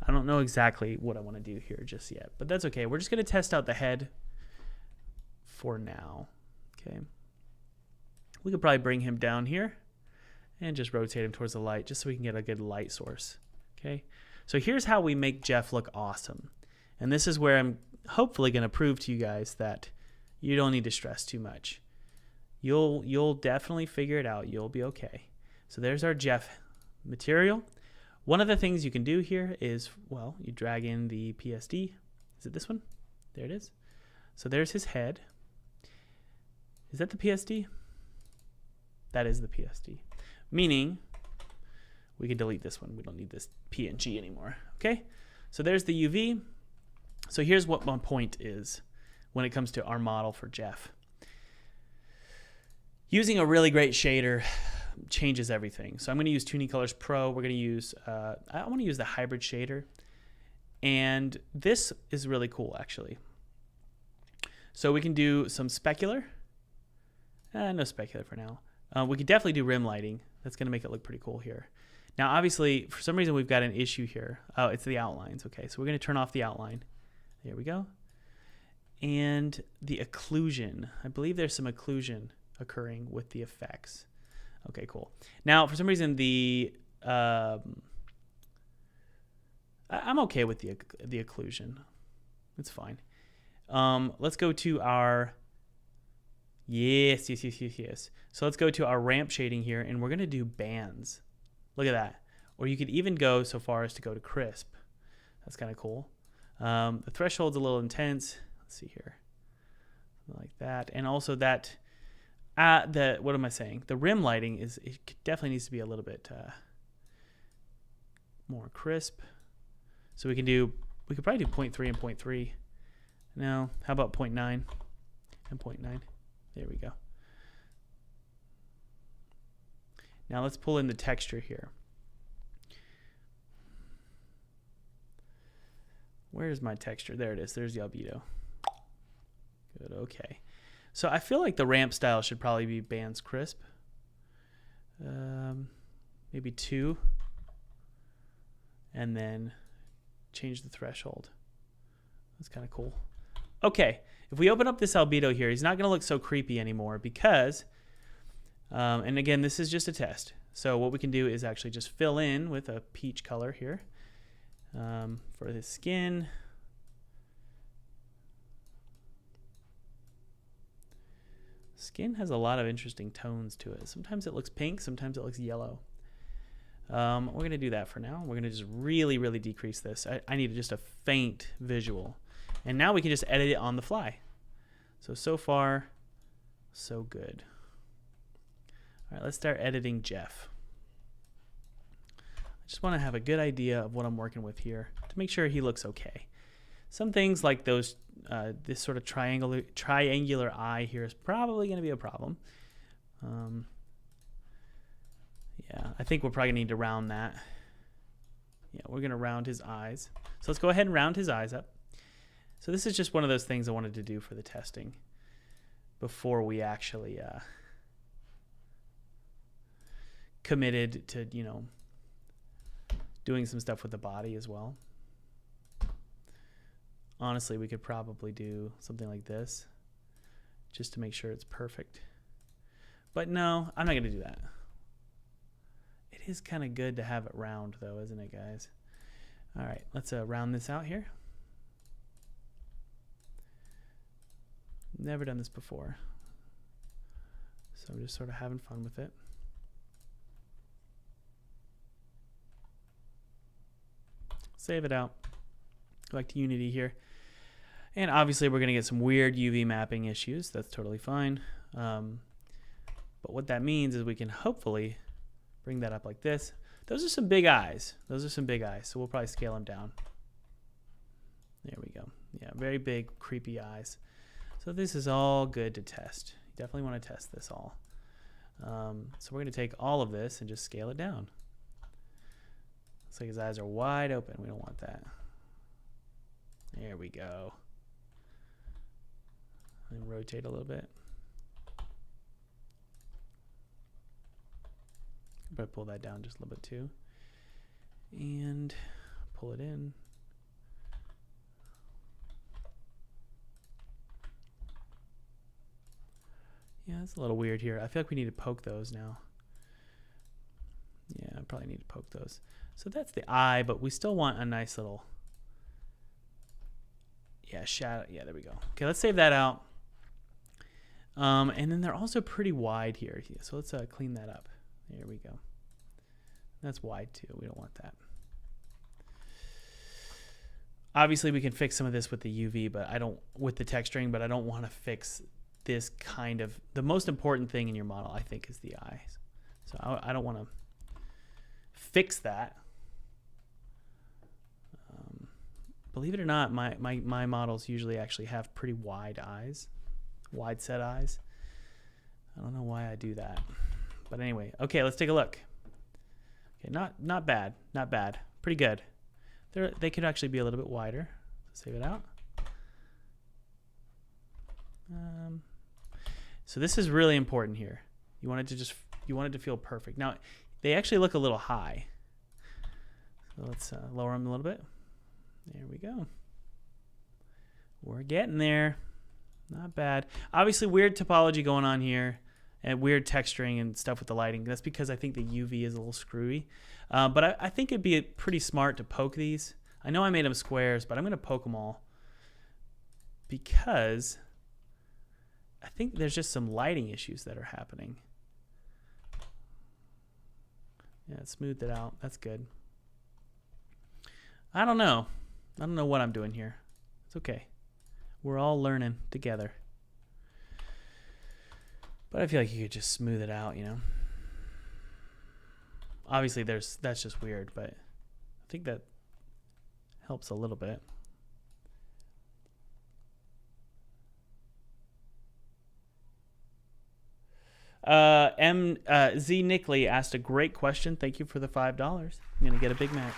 I don't know exactly what I want to do here just yet, but that's okay. We're just going to test out the head for now. Okay. We could probably bring him down here and just rotate him towards the light just so we can get a good light source. Okay. So here's how we make Jeff look awesome. And this is where I'm hopefully going to prove to you guys that you don't need to stress too much. You'll definitely figure it out. You'll be okay. So there's our Jeff material. One of the things you can do here is, well, you drag in the PSD. Is it this one? There it is. So there's his head. Is that the PSD? That is the PSD. Meaning we can delete this one. We don't need this PNG anymore. Okay, so there's the UV. So here's what my point is when it comes to our model for Jeff. Using a really great shader changes everything. So I'm going to use Tuning Colors Pro. We're going to use, I want to use the hybrid shader. And this is really cool, actually. So we can do some specular. No specular for now. We could definitely do rim lighting. That's going to make it look pretty cool here. Now, obviously, for some reason, we've got an issue here. Oh, it's the outlines. Okay, so we're going to turn off the outline. There we go. And the occlusion. I believe there's some occlusion occurring with the effects. Okay, cool. Now, for some reason, the I'm okay with the occlusion. It's fine. Let's go to our yes. So let's go to our ramp shading here, and we're gonna do bands. Look at that. Or you could even go so far as to go to crisp. That's kind of cool. The threshold's a little intense. Let's see here, something like that, and also that. What am I saying? The rim lighting it definitely needs to be a little bit more crisp. So we could probably do 0.3 and 0.3. No, how about 0.9 and 0.9? There we go. Now let's pull in the texture here. Where's my texture? There it is. There's the albedo. Good, okay. So I feel like the ramp style should probably be bands crisp. Maybe 2. And then change the threshold. That's kind of cool. Okay, if we open up this albedo here, he's not going to look so creepy anymore because, and again, this is just a test. So what we can do is actually just fill in with a peach color here for his skin. Skin has a lot of interesting tones to it. Sometimes it looks pink, sometimes it looks yellow. We're going to do that for now. We're going to just really, really decrease this. I need just a faint visual. And now we can just edit it on the fly. So far, so good. All right, let's start editing Jeff. I just want to have a good idea of what I'm working with here to make sure he looks okay. Some things like those, this sort of triangular eye here is probably going to be a problem. Yeah, I think we're probably going to need to round that. Yeah, we're going to round his eyes. So let's go ahead and round his eyes up. So this is just one of those things I wanted to do for the testing before we actually committed to, doing some stuff with the body as well. Honestly, we could probably do something like this just to make sure it's perfect. But no, I'm not going to do that. It is kind of good to have it round, though, isn't it, guys? All right, let's round this out here. Never done this before, so I'm just sort of having fun with it. Save it out. Go back to Unity here. And obviously we're going to get some weird UV mapping issues. That's totally fine. But what that means is we can hopefully bring that up like this. Those are some big eyes. Those are some big eyes. So we'll probably scale them down. There we go. Yeah, very big, creepy eyes. So this is all good to test. You definitely want to test this all. So we're going to take all of this and just scale it down. Looks like his eyes are wide open. We don't want that. There we go. And rotate a little bit. Probably pull that down just a little bit too. And pull it in. Yeah, it's a little weird here. I feel like we need to poke those now. Yeah, I probably need to poke those. So that's the eye, but we still want a nice little, yeah, shadow. Yeah, there we go. Okay, let's save that out. And then they're also pretty wide here. So let's clean that up. There we go. That's wide too. We don't want that. Obviously, we can fix some of this with the UV, but with the texturing, but I don't want to fix this kind of, the most important thing in your model, I think, is the eyes. So I don't want to fix that. Believe it or not, my models usually actually have pretty wide eyes, wide set eyes. I don't know why I do that. But anyway, okay, let's take a look. Okay, not bad, not bad. Pretty good. They could actually be a little bit wider. Save it out. So this is really important here. You want it to feel perfect. Now, they actually look a little high. So let's lower them a little bit. There we go. We're getting there. Not bad. Obviously, weird topology going on here and weird texturing and stuff with the lighting. That's because I think the UV is a little screwy. But I think it'd be pretty smart to poke these. I know I made them squares, but I'm going to poke them all because I think there's just some lighting issues that are happening. Yeah, it smoothed it out. That's good. I don't know. I don't know what I'm doing here. It's okay. We're all learning together. But I feel like you could just smooth it out, you know. Obviously, that's just weird, but I think that helps a little bit. Z Nickley asked a great question. Thank you for the $5. I'm gonna get a Big Mac.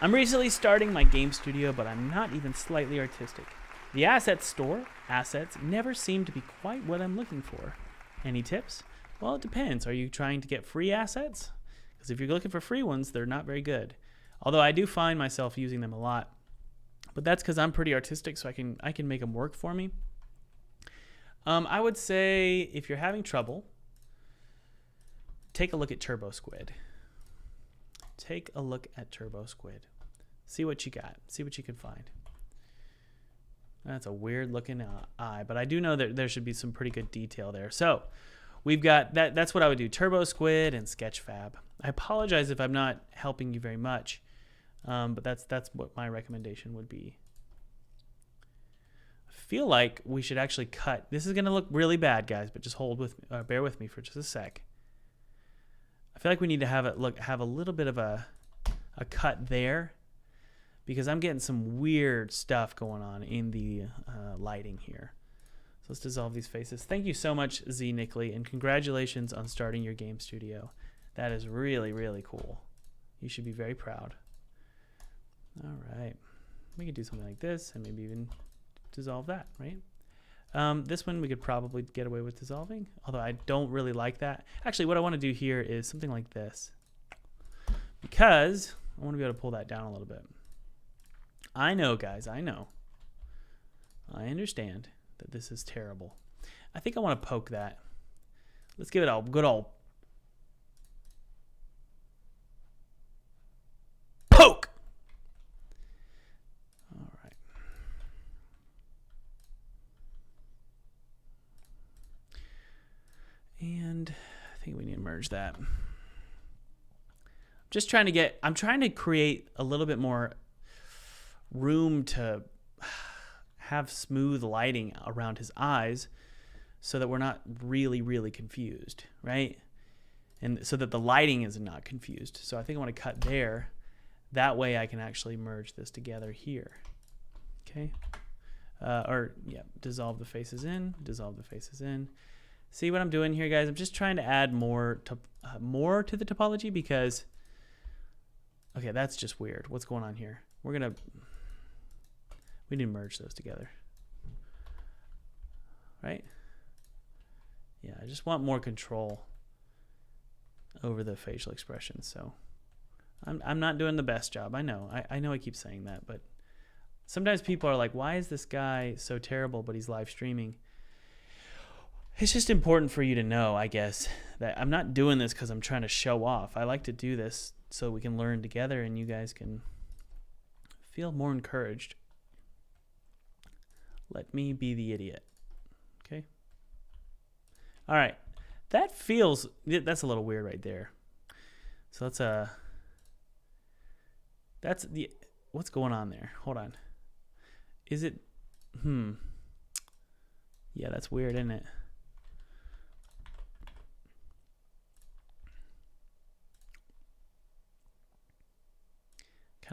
I'm recently starting my game studio, but I'm not even slightly artistic. The asset store assets never seem to be quite what I'm looking for. Any tips? Well, it depends. Are you trying to get free assets? Because if you're looking for free ones, they're not very good. Although I do find myself using them a lot. But that's because I'm pretty artistic, so I can make them work for me. I would say if you're having trouble, take a look at Turbo Squid. Take a look at Turbo Squid. See what you got. See what you can find. That's a weird looking eye, but I do know that there should be some pretty good detail there. So we've got that. That's what I would do. Turbo Squid and Sketchfab. I apologize if I'm not helping you very much, but that's what my recommendation would be. I feel like we should actually cut. This is going to look really bad, guys, but just bear with me for just a sec. I feel like we need to have a little bit of a cut there because I'm getting some weird stuff going on in the lighting here. So let's dissolve these faces. Thank you so much, Z Nickley, and congratulations on starting your game studio. That is really, really cool. You should be very proud. All right. We could do something like this and maybe even dissolve that, right? This one we could probably get away with dissolving, although I don't really like that. Actually, what I want to do here is something like this because I want to be able to pull that down a little bit. I know, guys, I know. I understand that this is terrible. I think I want to poke that. Let's give it a good old poke. All right. And I think we need to merge that. I'm trying to create a little bit more room to have smooth lighting around his eyes so that we're not really, really confused, right? And so that the lighting is not confused. So I think I want to cut there. That way I can actually merge this together here. Okay. Dissolve the faces in, dissolve the faces in. See what I'm doing here, guys? I'm just trying to add more to the topology because, okay, that's just weird. What's going on here? We need to merge those together, right? Yeah, I just want more control over the facial expressions. So I'm not doing the best job. I know I keep saying that, but sometimes people are like, why is this guy so terrible, but he's live streaming? It's just important for you to know, I guess, that I'm not doing this because I'm trying to show off. I like to do this so we can learn together and you guys can feel more encouraged. Let me be the idiot. Okay. All right. That's a little weird right there. So what's going on there? Hold on. Is it, yeah, that's weird, isn't it?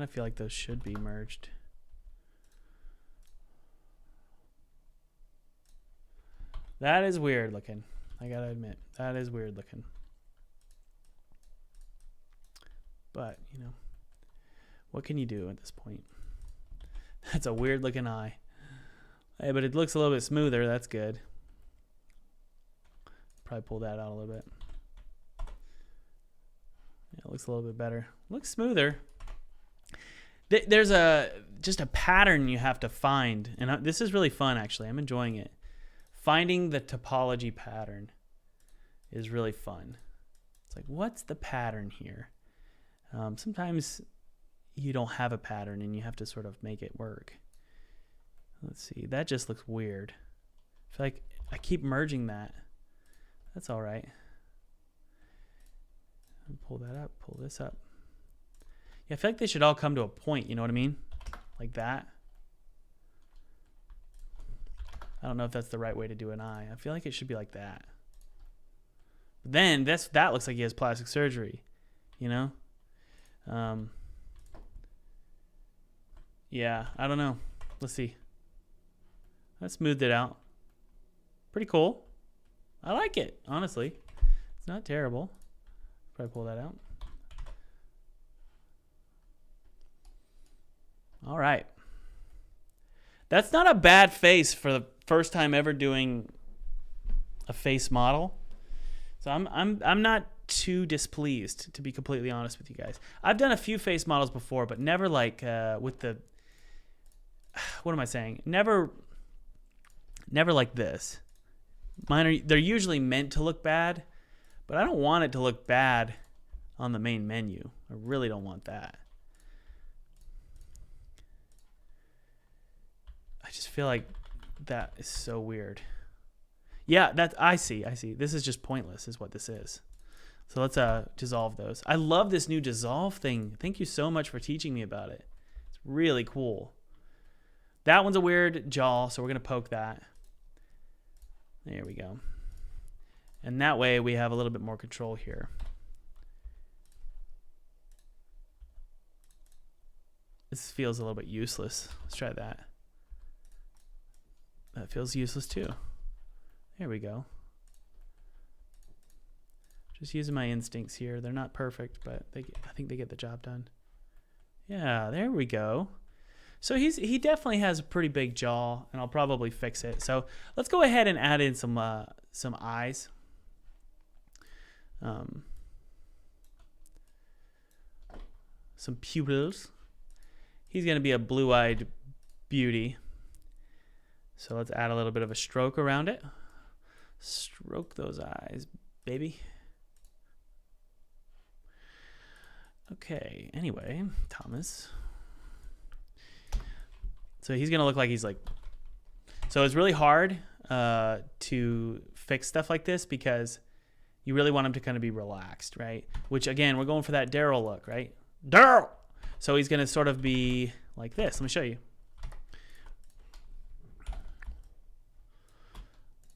kind of feel like those should be merged. That is weird looking. I gotta admit, that is weird looking. But, you know, what can you do at this point? That's a weird looking eye. Hey, but it looks a little bit smoother. That's good. Probably pull that out a little bit. Yeah, it looks a little bit better. Looks smoother. There's just a pattern you have to find. And this is really fun, actually. I'm enjoying it. Finding the topology pattern is really fun. It's like, what's the pattern here? Sometimes you don't have a pattern and you have to sort of make it work. Let's see. That just looks weird. I feel like I keep merging that. That's all right. Pull that up. Pull this up. Yeah, I feel like they should all come to a point. You know what I mean? Like that. I don't know if that's the right way to do an eye. I feel like it should be like that. But then that looks like he has plastic surgery. You know? Yeah, I don't know. Let's see. I smoothed it out. Pretty cool. I like it, honestly. It's not terrible. Probably pull that out. All right. That's not a bad face for the first time ever doing a face model. So I'm not too displeased, to be completely honest with you guys. I've done a few face models before, but never like with the, what am I saying? Never like this. They're usually meant to look bad, but I don't want it to look bad on the main menu. I really don't want that. I just feel like that is so weird. Yeah, I see. This is just pointless is what this is. So let's dissolve those. I love this new dissolve thing. Thank you so much for teaching me about it. It's really cool. That one's a weird jaw, so we're going to poke that. There we go. And that way we have a little bit more control here. This feels a little bit useless. Let's try that. That feels useless too. There we go. Just using my instincts here. They're not perfect, but I think they get the job done. Yeah, there we go. So he definitely has a pretty big jaw, and I'll probably fix it. So let's go ahead and add in some eyes. Some pupils. He's going to be a blue-eyed beauty. So let's add a little bit of a stroke around it. Stroke those eyes, baby. Okay, anyway, Thomas. So he's going to look like he's like... So it's really hard to fix stuff like this because you really want him to kind of be relaxed, right? Which, again, we're going for that Daryl look, right? Daryl! So he's going to sort of be like this. Let me show you.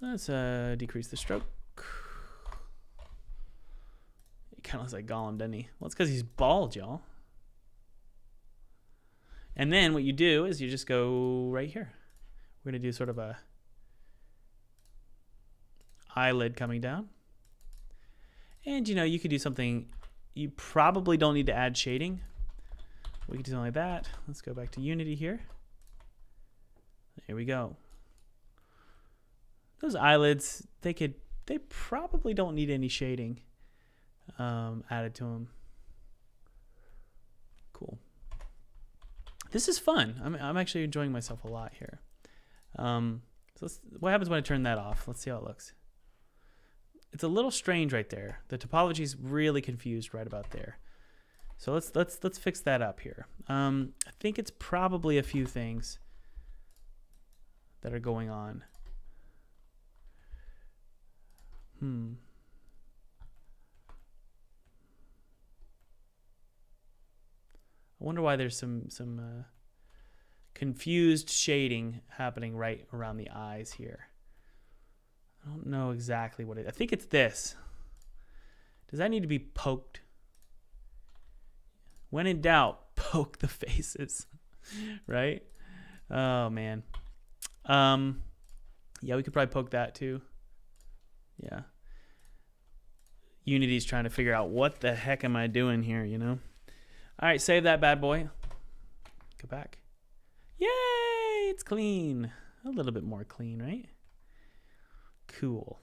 Let's decrease the stroke. He kind of looks like Gollum, doesn't he? Well, it's because he's bald, y'all. And then what you do is you just go right here. We're going to do sort of a eyelid coming down. And, you know, you could do something. You probably don't need to add shading. We could do something like that. Let's go back to Unity here. There we go. Those eyelids, they probably don't need any shading added to them. Cool. This is fun. I'm actually enjoying myself a lot here. So what happens when I turn that off? Let's see how it looks. It's a little strange right there. The topology is really confused right about there. So let's fix that up here. I think it's probably a few things that are going on. I wonder why there's some confused shading happening right around the eyes here. I don't know exactly what I think it's this. Does that need to be poked? When in doubt, poke the faces, right? Oh man. Yeah, we could probably poke that too. Yeah. Unity's trying to figure out what the heck am I doing here, you know? All right, save that bad boy. Go back. Yay, it's clean. A little bit more clean, right? Cool.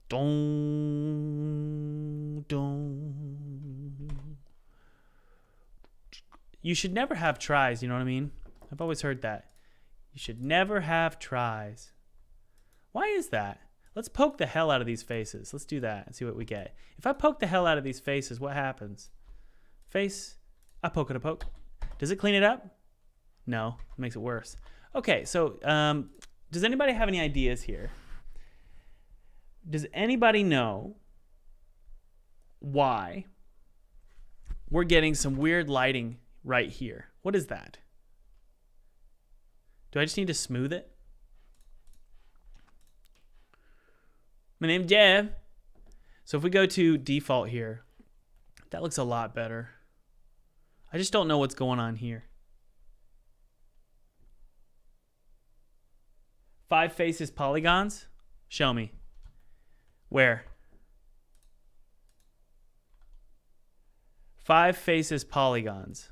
Dong, dong. You should never have tries, you know what I mean? I've always heard that. You should never have tries. Why is that? Let's poke the hell out of these faces. Let's do that and see what we get. If I poke the hell out of these faces, what happens? Face, I poke it a poke. Does it clean it up? No, it makes it worse. Okay, so does anybody have any ideas here? Does anybody know why we're getting some weird lighting right here? What is that? Do I just need to smooth it? My name's Jeff. So if we go to default here, that looks a lot better. I just don't know what's going on here. 5 faces polygons? Show me. Where? 5 faces polygons.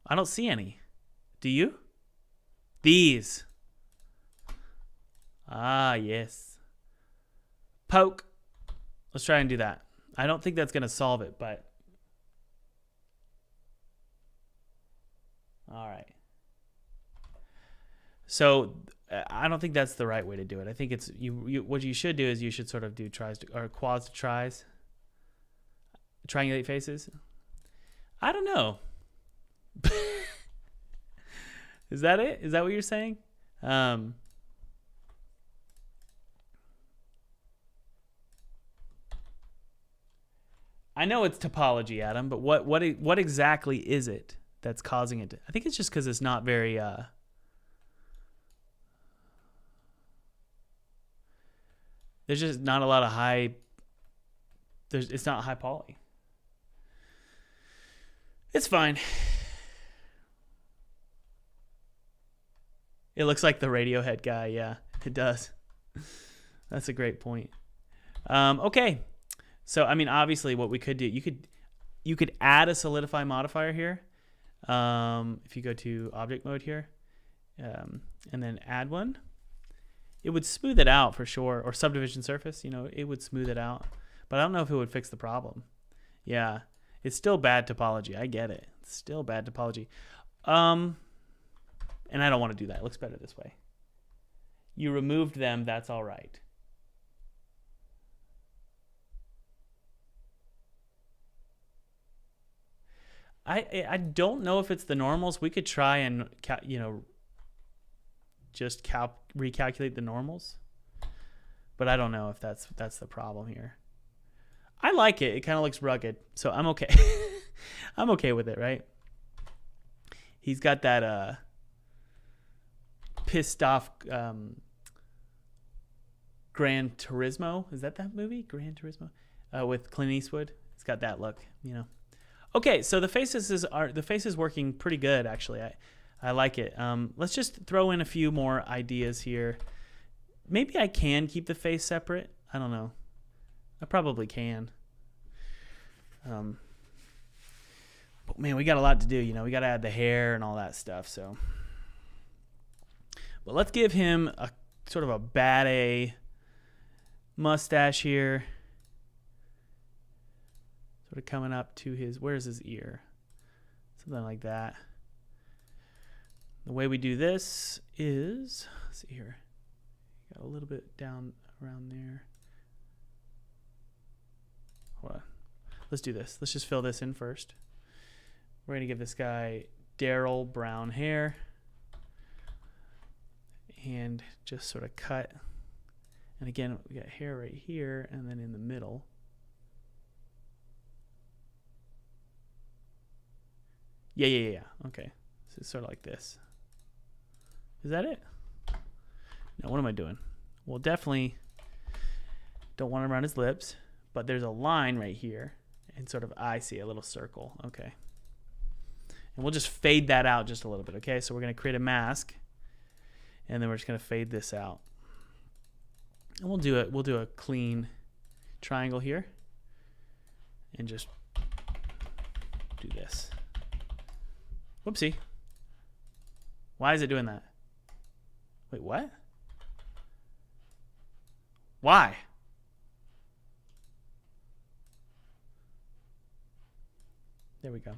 I don't see any. Do you? These. Ah, yes. Poke. Let's try and do that. I don't think that's going to solve it, but... All right. So I don't think that's the right way to do it. I think it's what you should do is you should sort of do tries to, or quads to tries. Triangulate faces. I don't know. Is that it? Is that what you're saying? I know it's topology, Adam, but what exactly is it that's causing it? I think it's just because it's not very... there's just not a lot of high... It's not high poly. It's fine. It looks like the Radiohead guy. Yeah, it does. That's a great point. Okay. So, I mean, obviously what we could do, you could add a solidify modifier here. If you go to object mode here, and then add one, it would smooth it out for sure. Or subdivision surface, you know, it would smooth it out. But I don't know if it would fix the problem. Yeah, it's still bad topology. I get it. It's still bad topology. And I don't want to do that. It looks better this way. You removed them. That's all right. I don't know if it's the normals. We could try and, you know, just recalculate the normals. But I don't know if that's the problem here. I like it. It kind of looks rugged. So I'm okay. I'm okay with it, right? He's got that pissed off Gran Turismo. Is that movie? Gran Turismo? With Clint Eastwood. It's got that look, you know. Okay, so the face is working pretty good, actually. I like it. Let's just throw in a few more ideas here. Maybe I can keep the face separate. I don't know. I probably can. But man, we got a lot to do. You know, we got to add the hair and all that stuff. So, but let's give him a sort of a bad A mustache here. Sort of coming up to his, where's his ear? Something like that. The way we do this is, let's see here. Got a little bit down around there. Hold on. Let's do this. Let's just fill this in first. We're going to give this guy Daryl brown hair. And just sort of cut. And again, we got hair right here and then in the middle. Yeah. Okay. So it's sort of like this. Is that it? Now, what am I doing? Well, definitely don't want him around his lips, but there's a line right here, and sort of I see a little circle. Okay. And we'll just fade that out just a little bit, okay? So we're going to create a mask, and then we're just going to fade this out. And we'll do a clean triangle here, and just do this. Whoopsie. Why is it doing that? Wait, what? Why? There we go.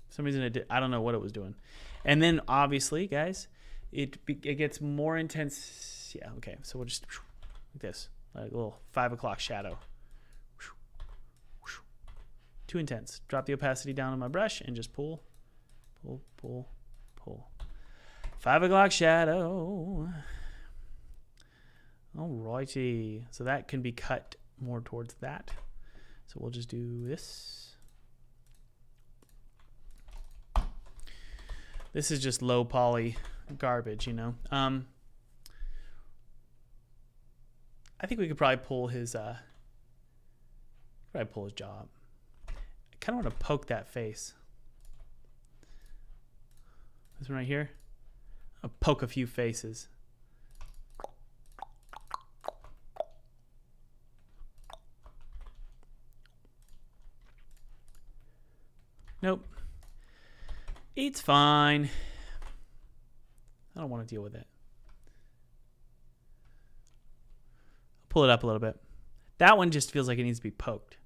For some reason I don't know what it was doing. And then obviously, guys, it gets more intense. Yeah, okay. So we'll just like this, like a little 5 o'clock shadow. Too intense. Drop the opacity down on my brush and just pull, pull, pull, pull. 5 o'clock shadow. Alrighty. So that can be cut more towards that. So we'll just do this. This is just low poly garbage, you know. I think we could probably pull his jaw up. I kind of want to poke that face. This one right here. I'll poke a few faces. Nope. It's fine. I don't want to deal with it. Pull it up a little bit. That one just feels like it needs to be poked.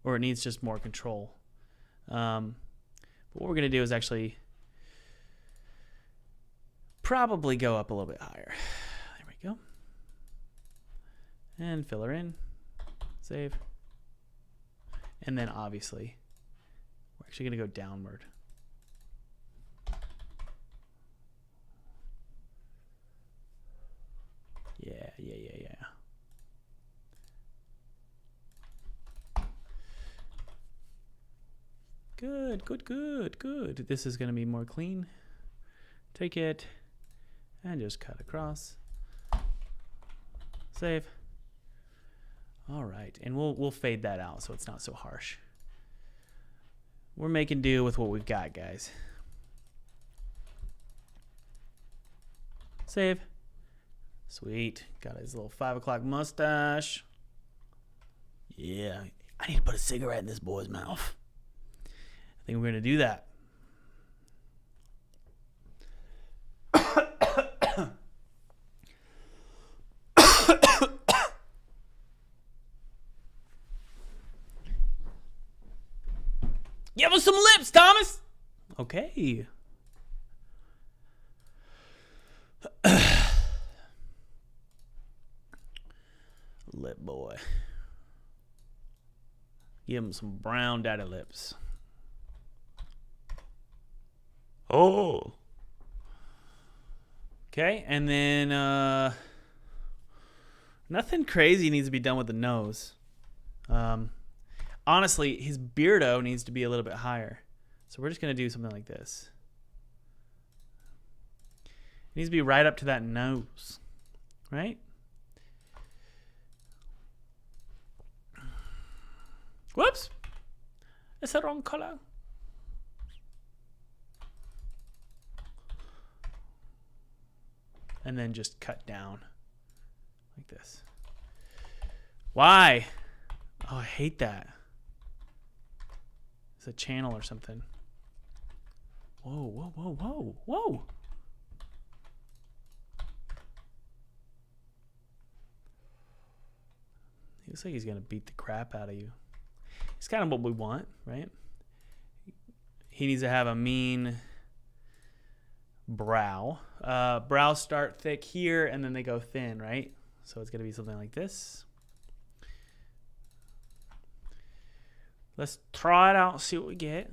Or it needs just more control. But what we're going to do is actually probably go up a little bit higher. There we go. And fill her in. Save. And then obviously, we're actually going to go downward. Yeah. Good. This is going to be more clean. Take it and just cut across. Save. All right, and we'll fade that out so it's not so harsh. We're making do with what we've got, guys. Save. Sweet. Got his little 5 o'clock mustache. Yeah, I need to put a cigarette in this boy's mouth. I think we're going to do that. Give us some lips, Thomas. Okay. Lip boy. Give him some brown daddy lips. Oh. Okay, and then nothing crazy needs to be done with the nose. Honestly, his beardo needs to be a little bit higher. So we're just going to do something like this. It needs to be right up to that nose, right? Whoops. It's the wrong color. And then just cut down like this. Why? Oh, I hate that. It's a channel or something. Whoa. He looks like he's going to beat the crap out of you. It's kind of what we want, right? He needs to have a mean brow. Brows start thick here and then they go thin, right? So it's going to be something like this. Let's try it out and see what we get.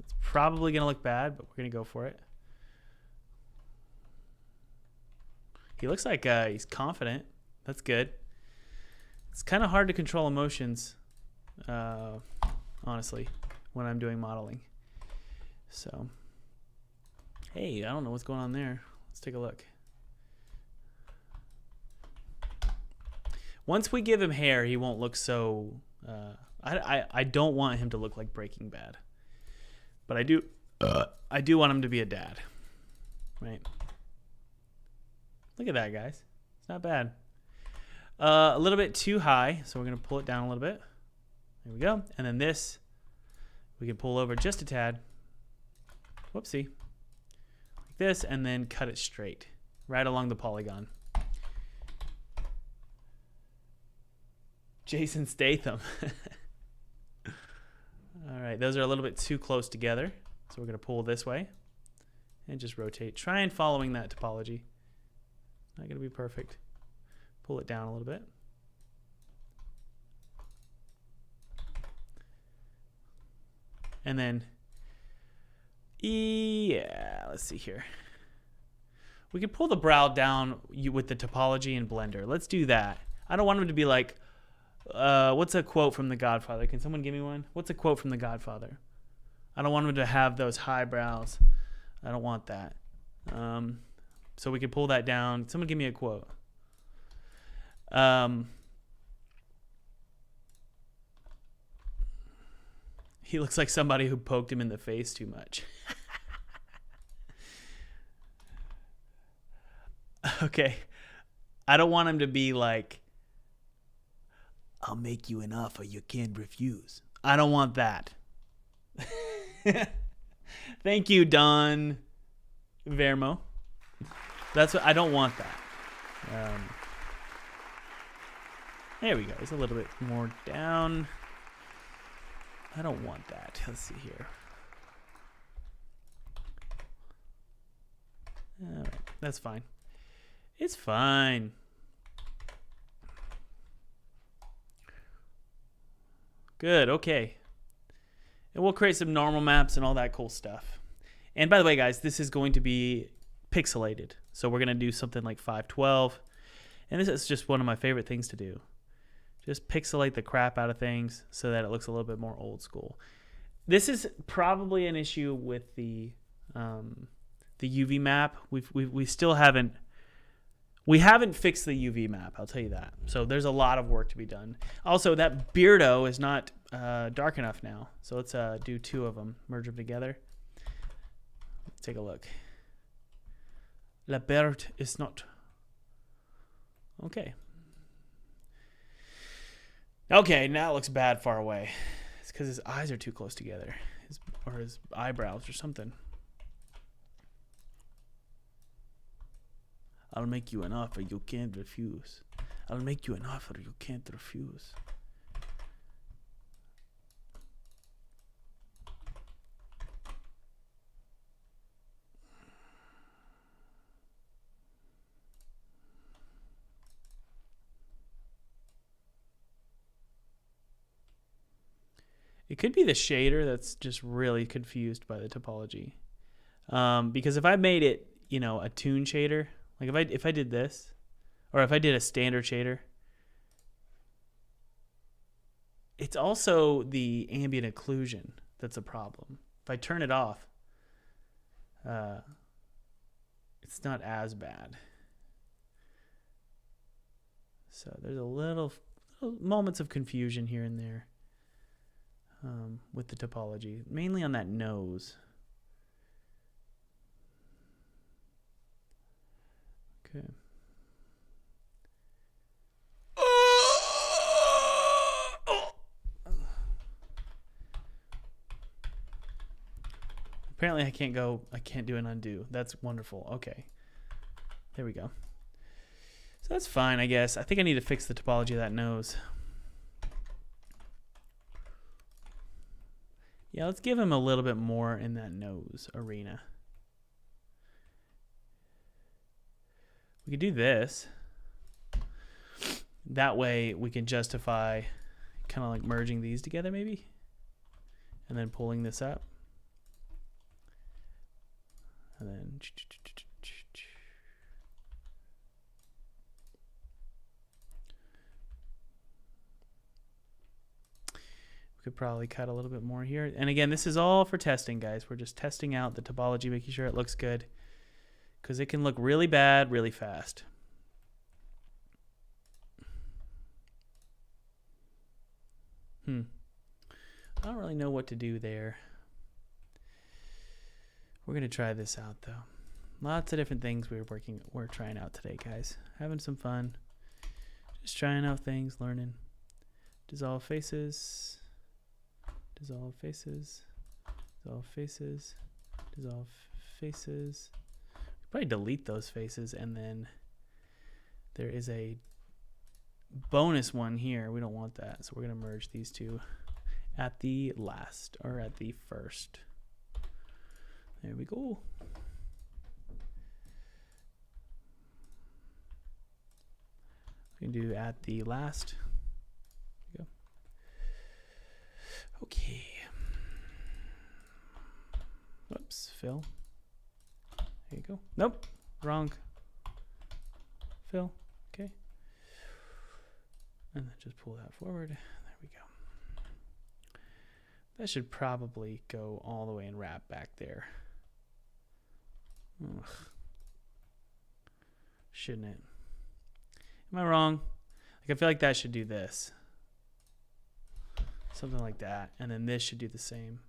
It's probably going to look bad, but we're going to go for it. He looks like he's confident. That's good. It's kind of hard to control emotions, honestly, when I'm doing modeling. So, hey, I don't know what's going on there. Let's take a look. Once we give him hair, he won't look so... I don't want him to look like Breaking Bad. But I do I do want him to be a dad, right? Look at that, guys. It's not bad. A little bit too high, so we're going to pull it down a little bit. There we go. And then this, we can pull over just a tad. Whoopsie. Like this, and then cut it straight, right along the polygon. Jason Statham. All right, those are a little bit too close together. So we're going to pull this way and just rotate. Try and following that topology. Not going to be perfect. Pull it down a little bit. And then, yeah, let's see here. We can pull the brow down with the topology in Blender. Let's do that. I don't want him to be like, what's a quote from The Godfather? Can someone give me one? What's a quote from The Godfather? I don't want him to have those high brows. I don't want that. So we can pull that down. Someone give me a quote. He looks like somebody who poked him in the face too much. Okay. I don't want him to be like, I'll make you an offer you can't refuse. I don't want that. Thank you, Don Vermo. That's what I don't want that. There we go. It's a little bit more down. I don't want that. Let's see here. All right, that's fine. It's fine. Good. Okay. And we'll create some normal maps and all that cool stuff. And by the way, guys, this is going to be pixelated. So we're going to do something like 512. And this is just one of my favorite things to do. Just pixelate the crap out of things so that it looks a little bit more old school. This is probably an issue with the UV map. We still haven't fixed the UV map. I'll tell you that. So there's a lot of work to be done. Also, that Beardo is not dark enough now. So let's do two of them, merge them together. Let's take a look. La Beard is not. Okay. Okay, now it looks bad far away. It's because his eyes are too close together. Or his eyebrows or something. I'll make you an offer you can't refuse. I'll make you an offer you can't refuse. It could be the shader that's just really confused by the topology. Because if I made it, a toon shader, like if I did this, or if I did a standard shader, it's also the ambient occlusion that's a problem. If I turn it off, it's not as bad. So there's a little moments of confusion here and there. With the topology, mainly on that nose. Okay. Apparently I can't do an undo. That's wonderful. Okay. There we go. So that's fine, I guess. I think I need to fix the topology of that nose. Yeah, let's give him a little bit more in that nose arena. We could do this. That way we can justify kind of like merging these together maybe. And then pulling this up. And then... We could probably cut a little bit more here. And again, this is all for testing, guys. We're just testing out the topology, making sure it looks good. Because it can look really bad really fast. I don't really know what to do there. We're gonna try this out though. Lots of different things we're trying out today, guys. Having some fun. Just trying out things, learning. Dissolve faces. Dissolve faces. Dissolve faces. Dissolve faces. Probably delete those faces, and then there is a bonus one here. We don't want that, so we're gonna merge these two at the last, or at the first. There we go. We can do at the last. There we go. Okay. Whoops, fill. There you go. Nope, wrong. Fill. Okay. And then just pull that forward. There we go. That should probably go all the way and wrap back there. Ugh. Shouldn't it? Am I wrong? Like, I feel like that should do this. Something like that. And then this should do the same.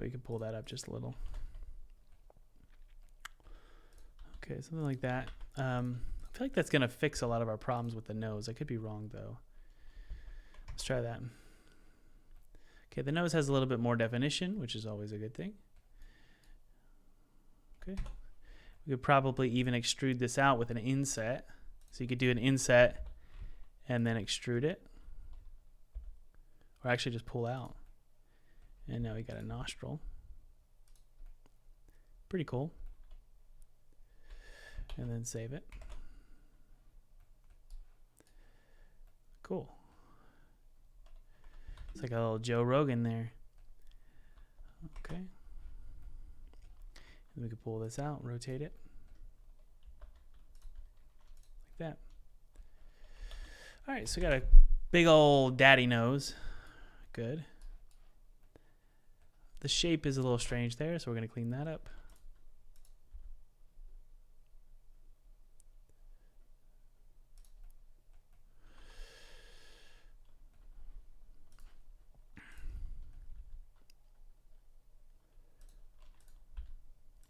We can pull that up just a little. Okay, something like that. I feel like that's going to fix a lot of our problems with the nose. I could be wrong, though. Let's try that. Okay, the nose has a little bit more definition, which is always a good thing. Okay. We could probably even extrude this out with an inset. So you could do an inset and then extrude it. Or actually just pull out. And now we got a nostril. Pretty cool. And then save it. Cool. It's like a little Joe Rogan there. Okay. And we can pull this out, rotate it. Like that. All right, so we got a big old daddy nose. Good. The shape is a little strange there, so we're going to clean that up.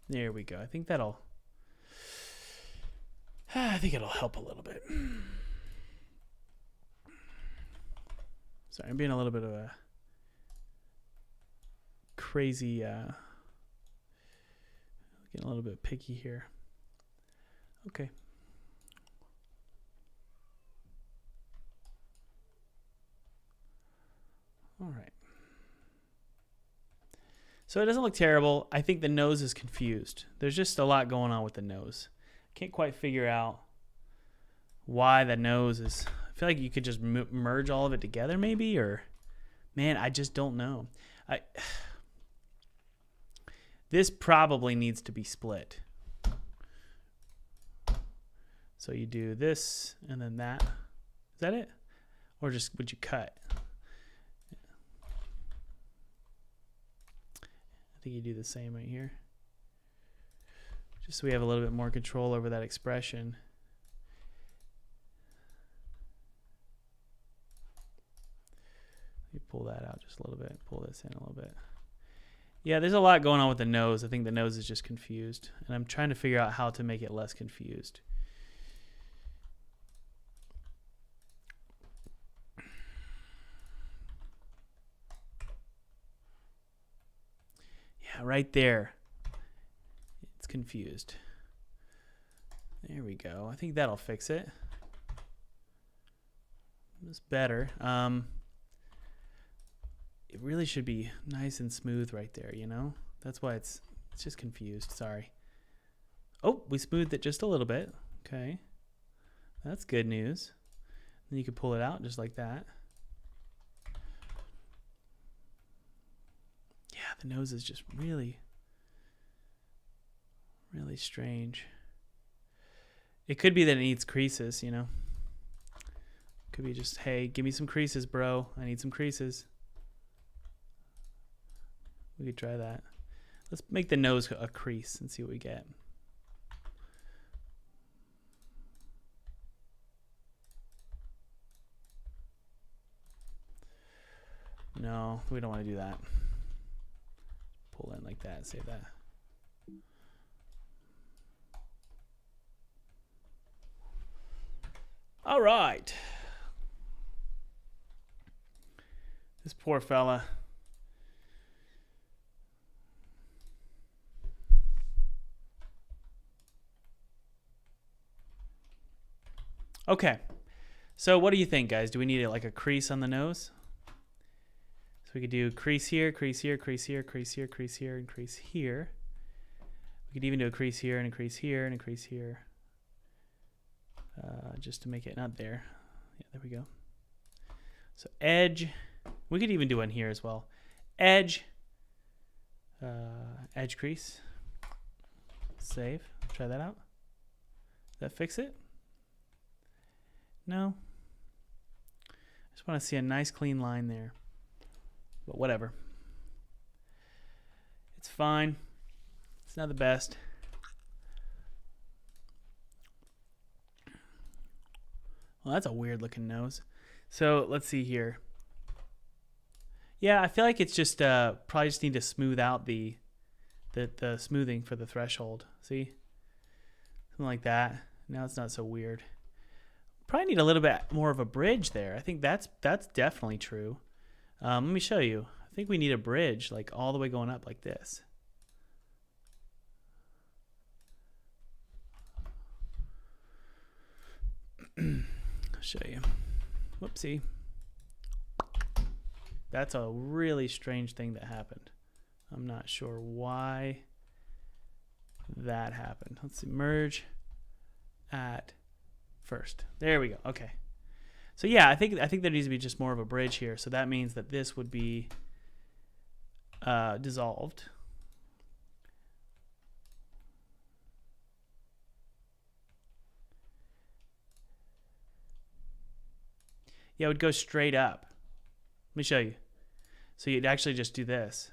There we go. I think it'll help a little bit. Sorry, I'm being a little bit of a crazy, getting a little bit picky here. Okay. All right. So it doesn't look terrible. I think the nose is confused. There's just a lot going on with the nose. Can't quite figure out why the nose is. I feel like you could just merge all of it together maybe, or man, I just don't know. This probably needs to be split. So you do this and then that. Is that it? Or just would you cut? I think you do the same right here. Just so we have a little bit more control over that expression. You pull that out just a little bit. Pull this in a little bit. Yeah, there's a lot going on with the nose. I think the nose is just confused. And I'm trying to figure out how to make it less confused. Yeah, right there. It's confused. There we go. I think that'll fix it. It's better. It really should be nice and smooth right there, you know? That's why it's just confused. Sorry. Oh, we smoothed it just a little bit. Okay. That's good news. Then you can pull it out just like that. Yeah, the nose is just really, really strange. It could be that it needs creases, you know? Could be just, hey, give me some creases, bro. I need some creases. We could try that. Let's make the nose a crease and see what we get. No, we don't want to do that. Pull in like that, save that. All right. This poor fella. Okay. So what do you think, guys? Do we need like a crease on the nose? So we could do crease here, crease here, crease here, crease here, crease here, and crease here. We could even do a crease here and a crease here and a crease here. Just to make it not there. Yeah, there we go. So edge. We could even do one here as well. Edge. Edge crease. Save. Try that out. Does that fix it? No. I just want to see a nice clean line there. But whatever. It's fine. It's not the best. Well, that's a weird looking nose. So let's see here. Yeah, I feel like it's just probably just need to smooth out the smoothing for the threshold. See? Something like that. Now it's not so weird. Probably need a little bit more of a bridge there. I think that's definitely true. Let me show you. I think we need a bridge like all the way going up like this. I'll show you. Whoopsie. That's a really strange thing that happened. I'm not sure why that happened. Let's see. Merge at first. There we go. Okay. So yeah, I think there needs to be just more of a bridge here. So that means that this would be dissolved. Yeah, it would go straight up. Let me show you. So you'd actually just do this.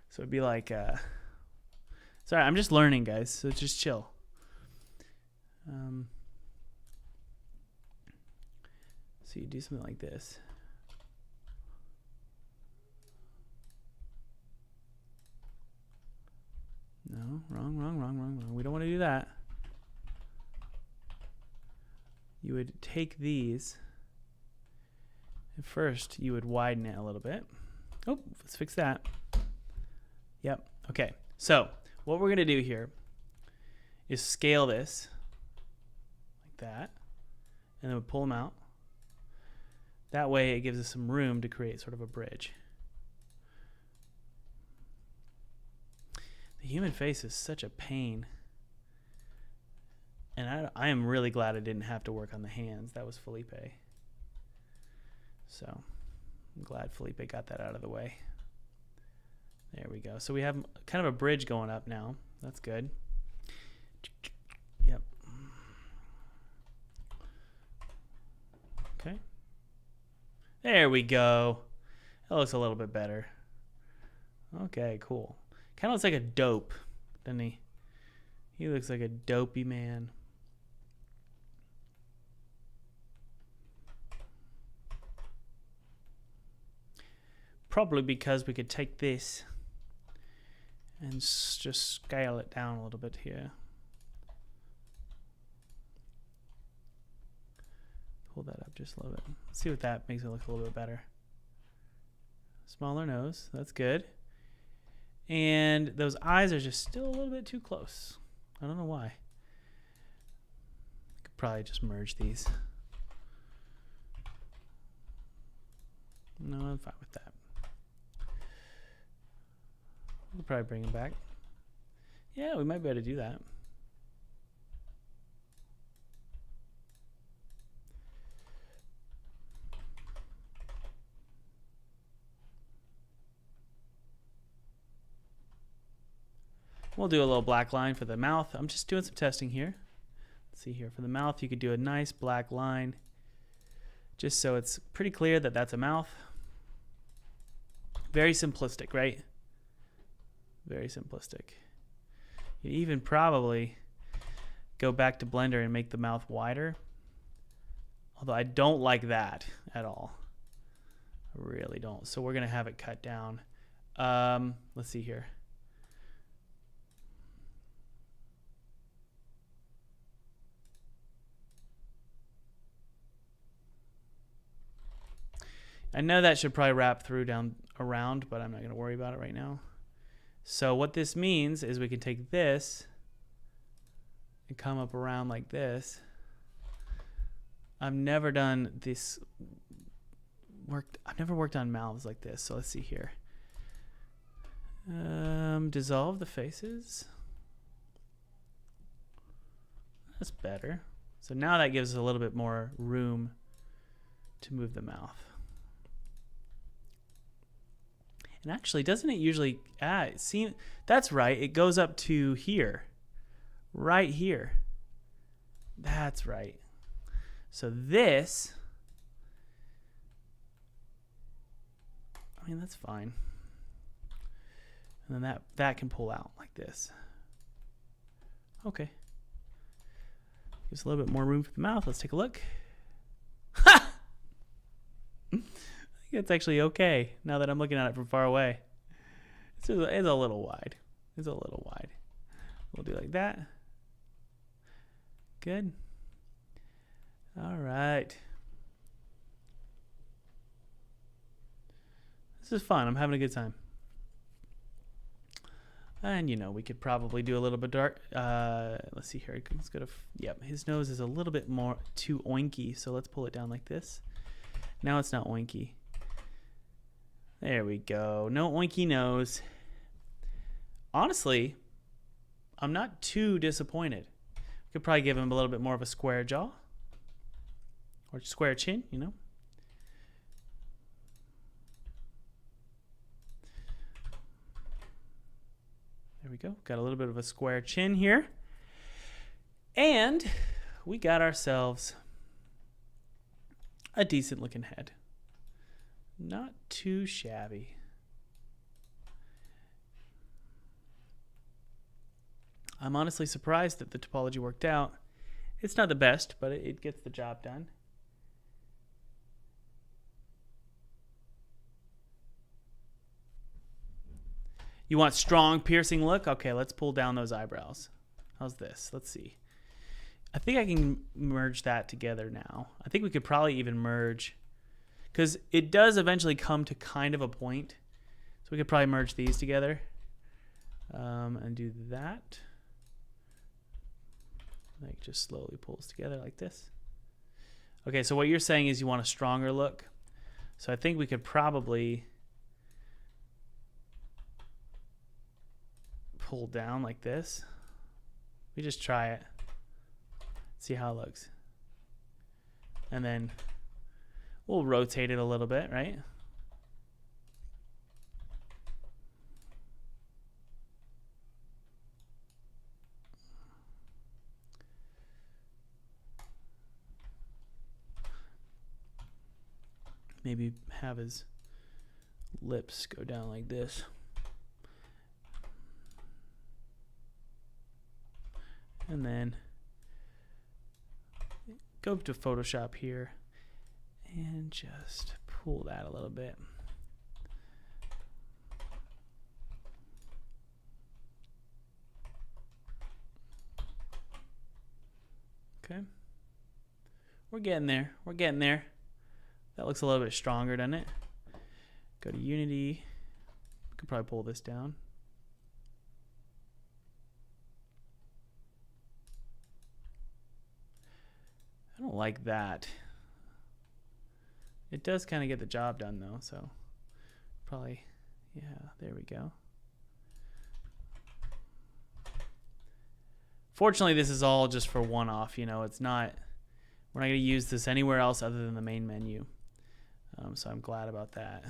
So it'd be like, sorry, I'm just learning, guys. So just chill. So you do something like this. No, wrong. We don't want to do that. You would take these, and first you would widen it a little bit. Oh, let's fix that. Yep. Okay. So what we're going to do here is scale this like that, and then we pull them out. That way it gives us some room to create sort of a bridge. The human face is such a pain. And I am really glad I didn't have to work on the hands. That was Felipe. So I'm glad Felipe got that out of the way. There we go. So we have kind of a bridge going up now. That's good. Yep. Okay. There we go. That looks a little bit better. Okay, cool. Kind of looks like a dope, doesn't he? He looks like a dopey man. Probably because we could take this and just scale it down a little bit here. Pull that up just a little bit. Let's see what that makes it look a little bit better. Smaller nose, that's good. And those eyes are just still a little bit too close. I don't know why. Could probably just merge these. No, I'm fine with that. We'll probably bring them back. Yeah, we might be able to do that. We'll do a little black line for the mouth. I'm just doing some testing here. Let's see here. For the mouth, you could do a nice black line just so it's pretty clear that that's a mouth. Very simplistic, right? Very simplistic. You even probably go back to Blender and make the mouth wider. Although I don't like that at all. I really don't. So we're going to have it cut down. Let's see here. I know that should probably wrap through down around, but I'm not going to worry about it right now. So what this means is we can take this and come up around like this. I've never done this I've never worked on mouths like this. So let's see here. Dissolve the faces. That's better. So now that gives us a little bit more room to move the mouth. And actually, doesn't it usually, see, that's right. It goes up to here, right here. That's right. So this, I mean, that's fine. And then that can pull out like this. Okay. Gives a little bit more room for the mouth. Let's take a look. Ha! I think it's actually okay now that I'm looking at it from far away. It's a little wide. It's a little wide. We'll do like that. Good. All right. This is fun. I'm having a good time. And, you know, we could probably do a little bit dark. Let's see here. Let's go to, yep, his nose is a little bit more too oinky. So let's pull it down like this. Now it's not oinky. There we go. No oinky nose. Honestly, I'm not too disappointed. Could probably give him a little bit more of a square jaw. Or square chin, you know. There we go. Got a little bit of a square chin here. And we got ourselves a decent looking head. Not too shabby. I'm honestly surprised that the topology worked out. It's not the best, but it gets the job done. You want strong, piercing look? Okay, let's pull down those eyebrows. How's this? Let's see. I think I can merge that together now. I think we could probably even merge, because it does eventually come to kind of a point. So we could probably merge these together and do that. Like just slowly pulls together like this. Okay, so what you're saying is you want a stronger look. So I think we could probably pull down like this. We just try it. See how it looks. And then we'll rotate it a little bit, right? Maybe have his lips go down like this. And then go to Photoshop here and just pull that a little bit. Okay. We're getting there. We're getting there. That looks a little bit stronger, doesn't it? Go to Unity. We could probably pull this down. I don't like that. It does kind of get the job done though, so probably, yeah, there we go. Fortunately, this is all just for one-off, you know, it's not, we're not going to use this anywhere else other than the main menu. So I'm glad about that.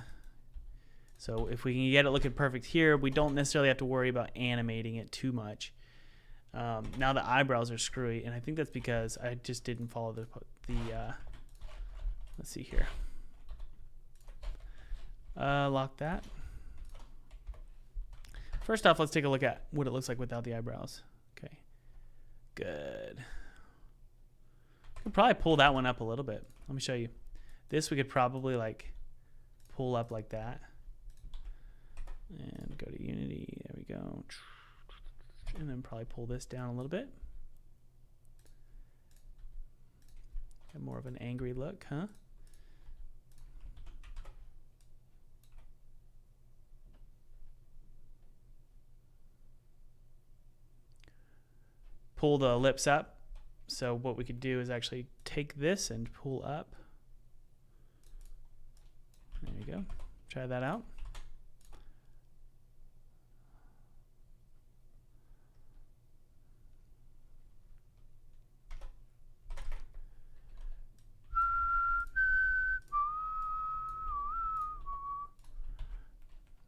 So if we can get it looking perfect here, we don't necessarily have to worry about animating it too much. Now the eyebrows are screwy, and I think that's because I just didn't follow the let's see here. Lock that. First off, let's take a look at what it looks like without the eyebrows. Okay. good. Could probably pull that one up a little bit. Let me show you. This we could probably like pull up like that. And go to Unity. There we go. And then probably pull this down a little bit. Get more of an angry look, huh? Pull the lips up. So what we could do is actually take this and pull up. There you go. Try that out.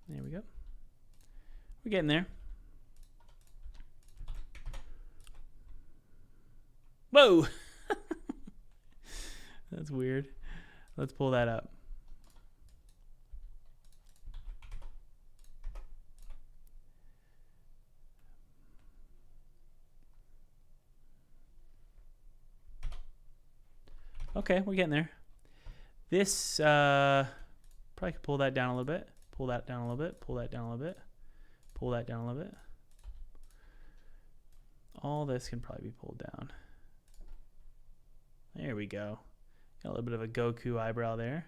There we go. We're getting there. Whoa! That's weird. Let's pull that up. Okay, we're getting there. This probably could pull that down a little bit. Pull that down a little bit. Pull that down a little bit. Pull that down a little bit. All this can probably be pulled down. There we go. Got a little bit of a Goku eyebrow there.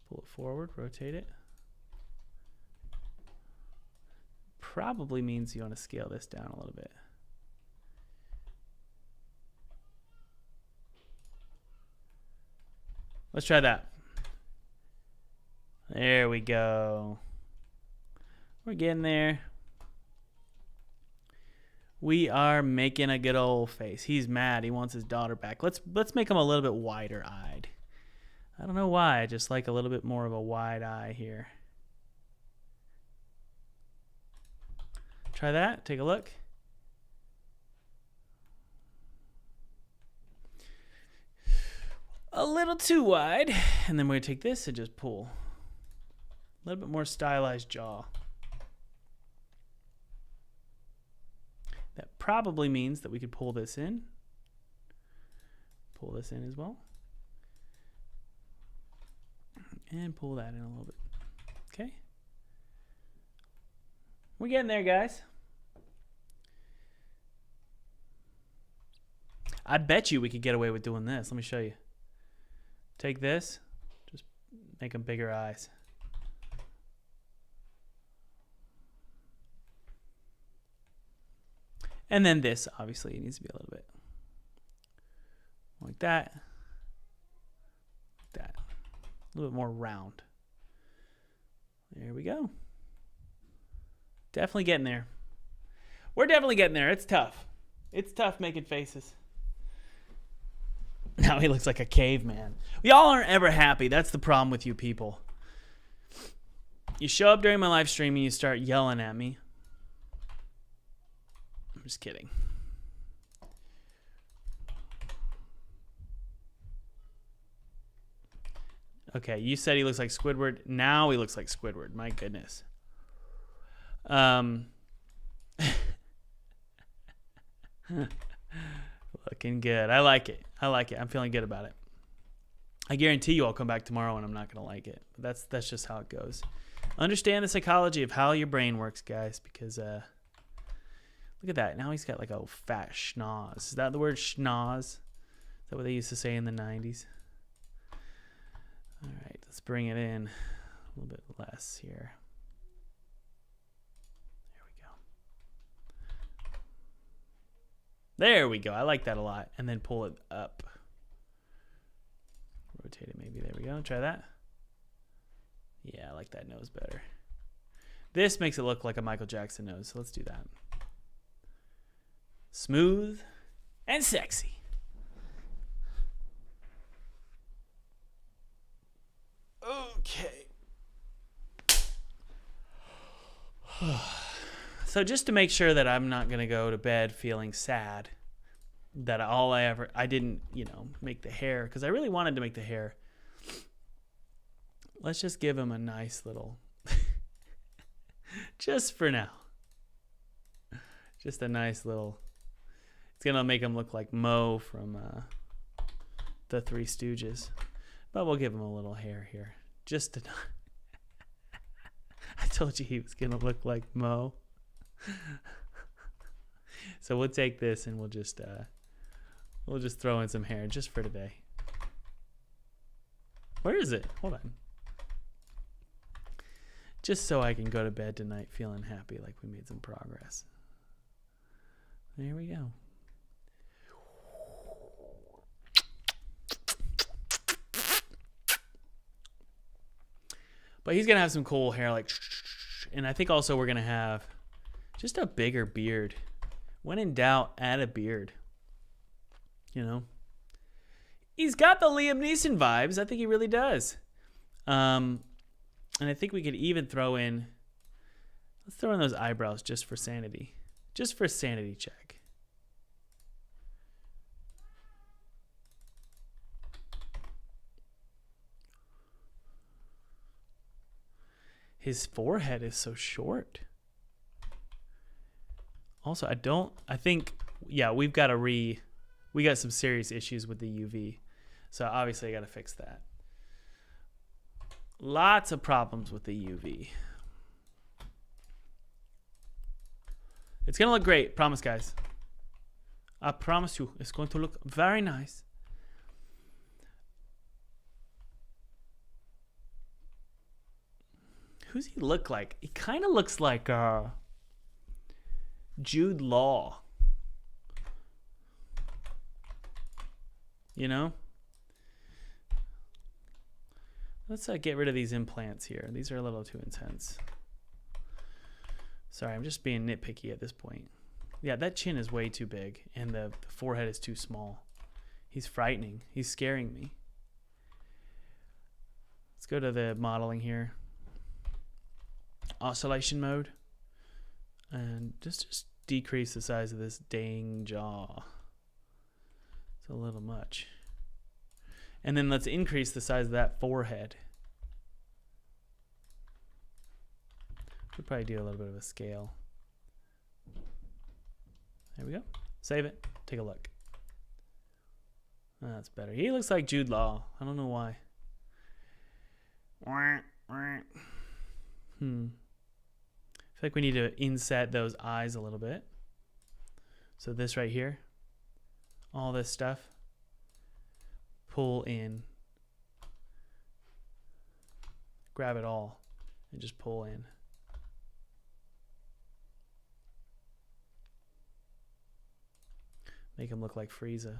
Pull it forward, rotate it. Probably means you want to scale this down a little bit. Let's try that. There we go. We're getting there. We are making a good old face. He's mad. He wants his daughter back. Let's make him a little bit wider-eyed. I don't know why. I just like a little bit more of a wide eye here. Try that. Take a look. A little too wide. And then we're going to take this and just pull. A little bit more stylized jaw. That probably means that we could pull this in. Pull this in as well. And pull that in a little bit. Okay. We're getting there, guys. I bet you we could get away with doing this. Let me show you. Take this. Just make them bigger eyes. And then this, obviously, it needs to be a little bit like that. Like that. A little bit more round. There we go. Definitely getting there. We're definitely getting there. It's tough. It's tough making faces. Now he looks like a caveman. Y'all aren't ever happy. That's the problem with you people. You show up during my live stream and you start yelling at me. I'm just kidding. Okay, you said he looks like Squidward. Now he looks like Squidward. My goodness. Looking good. I like it. I like it. I'm feeling good about it. I guarantee you I'll come back tomorrow and I'm not going to like it. But that's just how it goes. Understand the psychology of how your brain works, guys, because look at that. Now he's got like a fat schnoz. Is that the word schnoz? Is that what they used to say in the 90s? All right, let's bring it in a little bit less here. There we go. I like that a lot. And then pull it up. Rotate it maybe. There we go. Try that. Yeah, I like that nose better. This makes it look like a Michael Jackson nose. So let's do that. Smooth and sexy. Okay. So just to make sure that I'm not going to go to bed feeling sad that I didn't, make the hair, because I really wanted to make the hair. Let's just give him a nice little, just for now, just a nice little It's gonna make him look like Mo from the Three Stooges, but we'll give him a little hair here, just to. I told you he was gonna look like Mo. So we'll take this and we'll just throw in some hair just for today. Where is it? Hold on. Just so I can go to bed tonight feeling happy, like we made some progress. There we go. But he's gonna have some cool hair, like, and I think also we're gonna have just a bigger beard. When in doubt, add a beard. You know, he's got the Liam Neeson vibes. I think he really does. And I think we could even throw in. Let's throw in those eyebrows just for sanity, just for a sanity check. His forehead is so short. Also, I think, yeah, we got some serious issues with the UV. So obviously I got to fix that. Lots of problems with the UV. It's going to look great. Promise, guys. I promise you, it's going to look very nice. Who's he look like? He kind of looks like Jude Law. You know? Let's get rid of these implants here. These are a little too intense. Sorry, I'm just being nitpicky at this point. Yeah, that chin is way too big, and the forehead is too small. He's frightening. He's scaring me. Let's go to the modeling here. Oscillation mode. And just decrease the size of this dang jaw. It's a little much. And then let's increase the size of that forehead. We'll probably do a little bit of a scale. There we go. Save it. Take a look. Oh, that's better. He looks like Jude Law. I don't know why. I feel like we need to inset those eyes a little bit. So this right here, all this stuff, pull in, grab it all, and just pull in. Make him look like Frieza.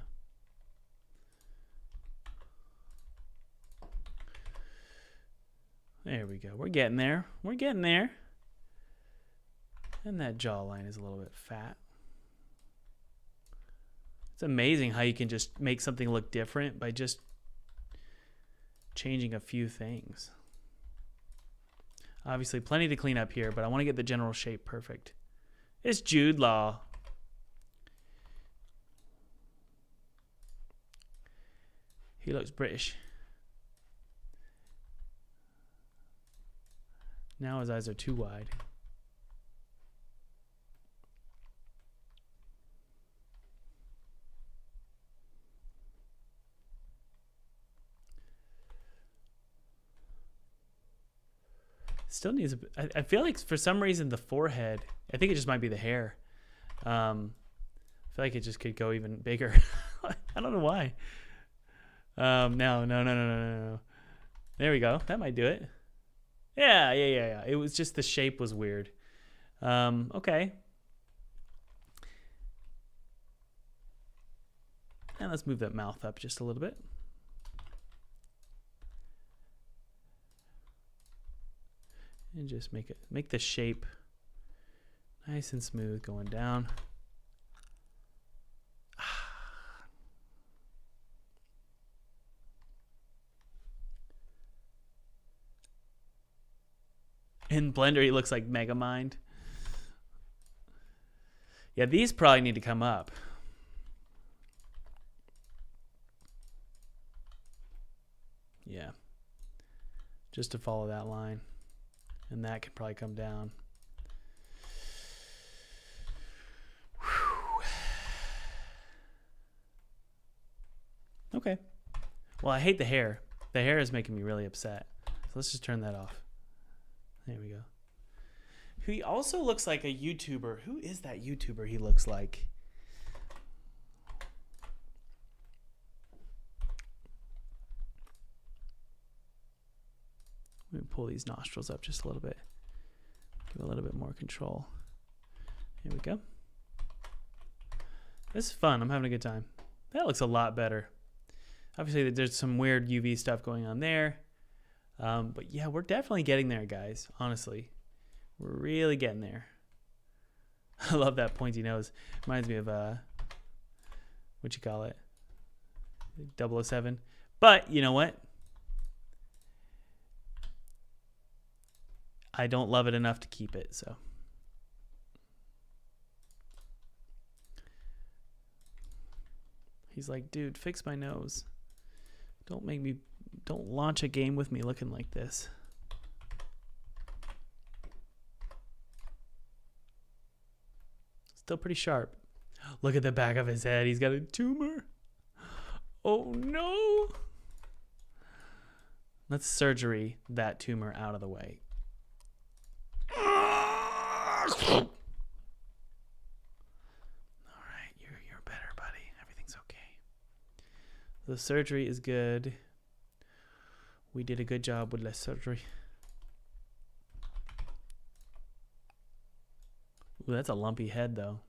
There we go. We're getting there. We're getting there. And that jawline is a little bit fat. It's amazing how you can just make something look different by just changing a few things. Obviously, plenty to clean up here, but I want to get the general shape perfect. It's Jude Law. He looks British. Now his eyes are too wide. Still needs I feel like for some reason the forehead, I think it just might be the hair. I feel like it just could go even bigger. I don't know why. No. There we go. That might do it. Yeah. It was just the shape was weird. Okay. And let's move that mouth up just a little bit. And just make the shape nice and smooth going down. In Blender, he looks like Megamind. Yeah, these probably need to come up. Yeah. Just to follow that line. And that could probably come down. Whew. Okay. Well, I hate the hair. The hair is making me really upset. So let's just turn that off. There we go. He also looks like a YouTuber. Who is that YouTuber he looks like? Let me pull these nostrils up just a little bit. Give a little bit more control. Here we go. This is fun. I'm having a good time. That looks a lot better. Obviously, there's some weird UV stuff going on there. But yeah, we're definitely getting there, guys. Honestly, we're really getting there. I love that pointy nose. Reminds me of, what you call it? 007. But you know what? I don't love it enough to keep it, so. He's like, dude, fix my nose. Don't launch a game with me looking like this. Still pretty sharp. Look at the back of his head. He's got a tumor. Oh no. Let's surgery that tumor out of the way. All right, you're better, buddy. Everything's okay. The surgery is good. We did a good job with less surgery. Ooh, that's a lumpy head, though.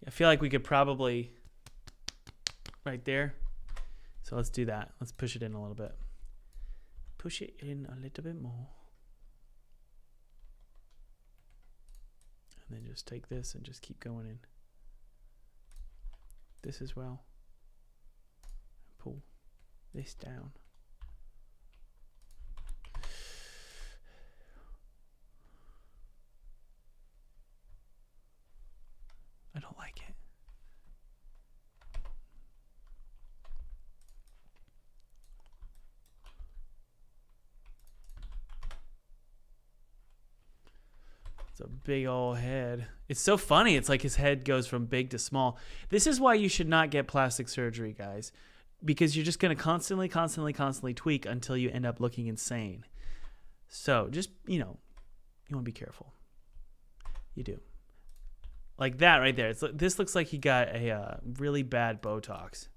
I feel like we could probably right there. So let's do that. Let's push it in a little bit. Push it in a little bit more. And then just take this and just keep going in. This as well. Pull this down. I don't like it. It's a big old head. It's so funny. It's like his head goes from big to small. This is why you should not get plastic surgery, guys, because you're just going to constantly tweak until you end up looking insane. So just, you want to be careful. You do. Like that right there. This looks like he got a really bad Botox.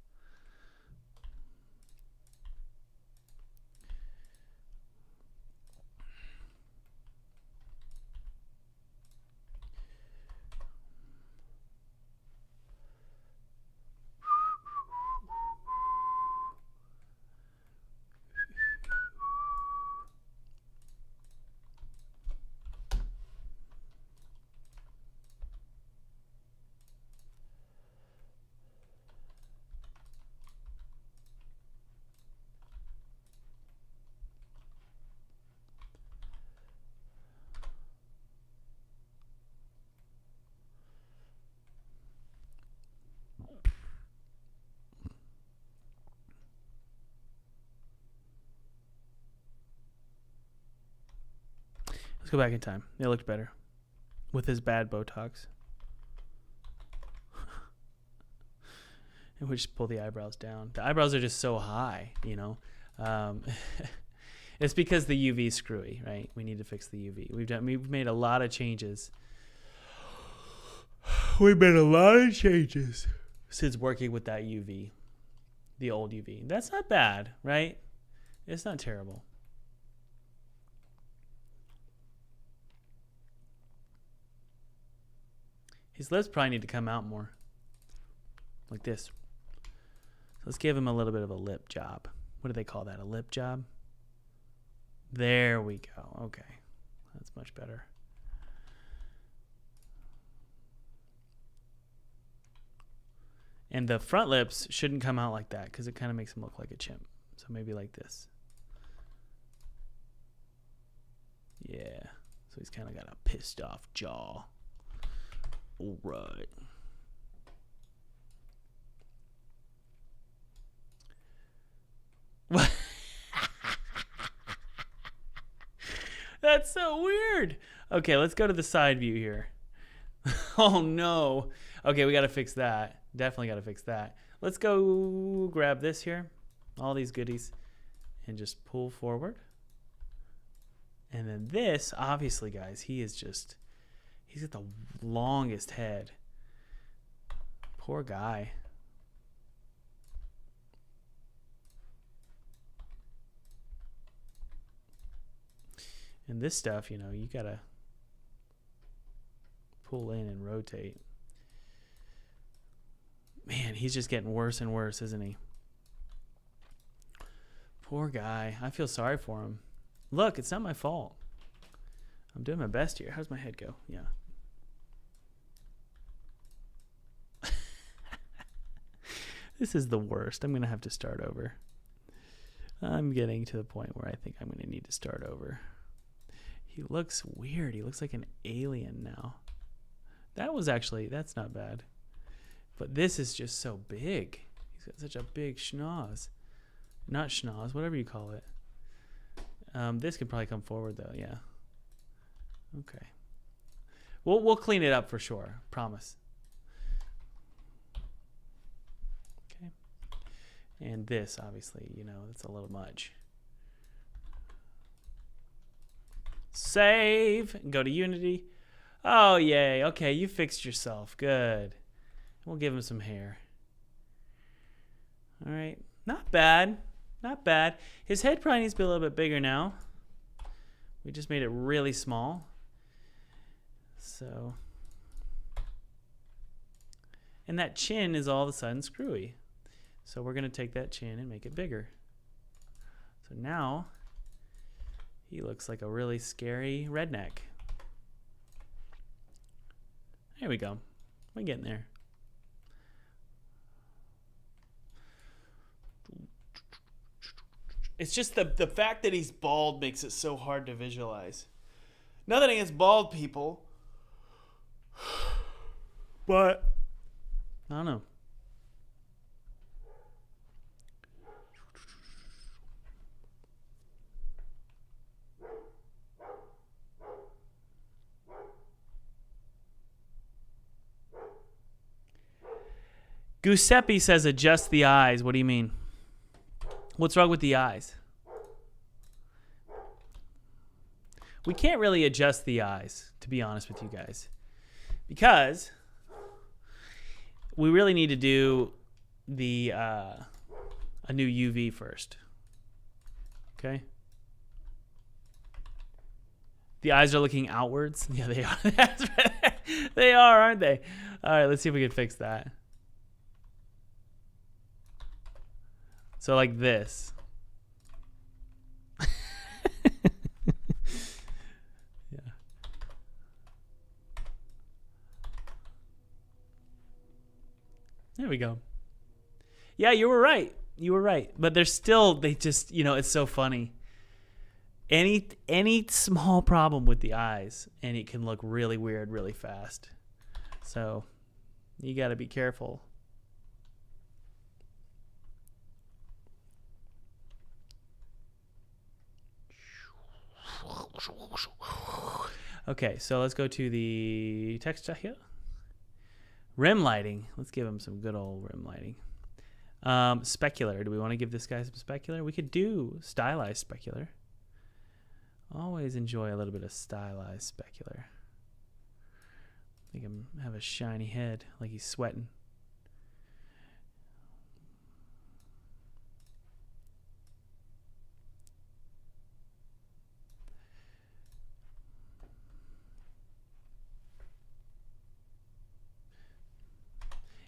Let's go back in time. It looked better with his bad Botox. And we just pull the eyebrows down. The eyebrows are just so high, It's because the UV is screwy, right? We need to fix the UV. We've made a lot of changes. We've made a lot of changes since working with that UV, the old UV. That's not bad, right? It's not terrible. His lips probably need to come out more. Like this. So let's give him a little bit of a lip job. What do they call that? A lip job? There we go. Okay. That's much better. And the front lips shouldn't come out like that because it kind of makes him look like a chimp. So maybe like this. Yeah. So he's kind of got a pissed off jaw. All right. What? That's so weird. Okay, let's go to the side view here. Oh no. Okay, we got to fix that. Definitely got to fix that. Let's go grab this here, all these goodies, and just pull forward. And then this, obviously, guys, he's got the longest head. Poor guy. And this stuff, you know, you got to pull in and rotate. Man, he's just getting worse and worse, isn't he? Poor guy. I feel sorry for him. Look, it's not my fault. I'm doing my best here. How's my head go? Yeah. This is the worst. I'm going to have to start over. I'm getting to the point where I think I'm going to need to start over. He looks weird. He looks like an alien now. That's not bad. But this is just so big. He's got such a big schnoz. Not schnoz, whatever you call it. This could probably come forward though, yeah. Okay. We'll clean it up for sure. Promise. Okay. And this, obviously, you know, it's a little much. Save. Go to Unity. Oh, yay. Okay, you fixed yourself. Good. We'll give him some hair. All right. Not bad. Not bad. His head probably needs to be a little bit bigger now. We just made it really small. So. And that chin is all of a sudden screwy. So we're going to take that chin and make it bigger. So now he looks like a really scary redneck. There we go. We're getting there. It's just the fact that he's bald makes it so hard to visualize. Nothing against bald people, but I don't know. Giuseppe says adjust the eyes. What do you mean? What's wrong with the eyes? We can't really adjust the eyes, to be honest with you guys, because we really need to do the a new UV first. Okay. The eyes are looking outwards. Yeah, they are. That's right. They are, aren't they? All right, let's see if we can fix that. So like this. Yeah. There we go. Yeah, you were right. You were right. But they're still, they just, you know, it's so funny. Any small problem with the eyes, and it can look really weird really fast. So you got to be careful. Okay, so let's go to the text here. Rim lighting. Let's give him some good old rim lighting. Specular. Do we want to give this guy some specular? We could do stylized specular. Always enjoy a little bit of stylized specular. Make him have a shiny head like he's sweating.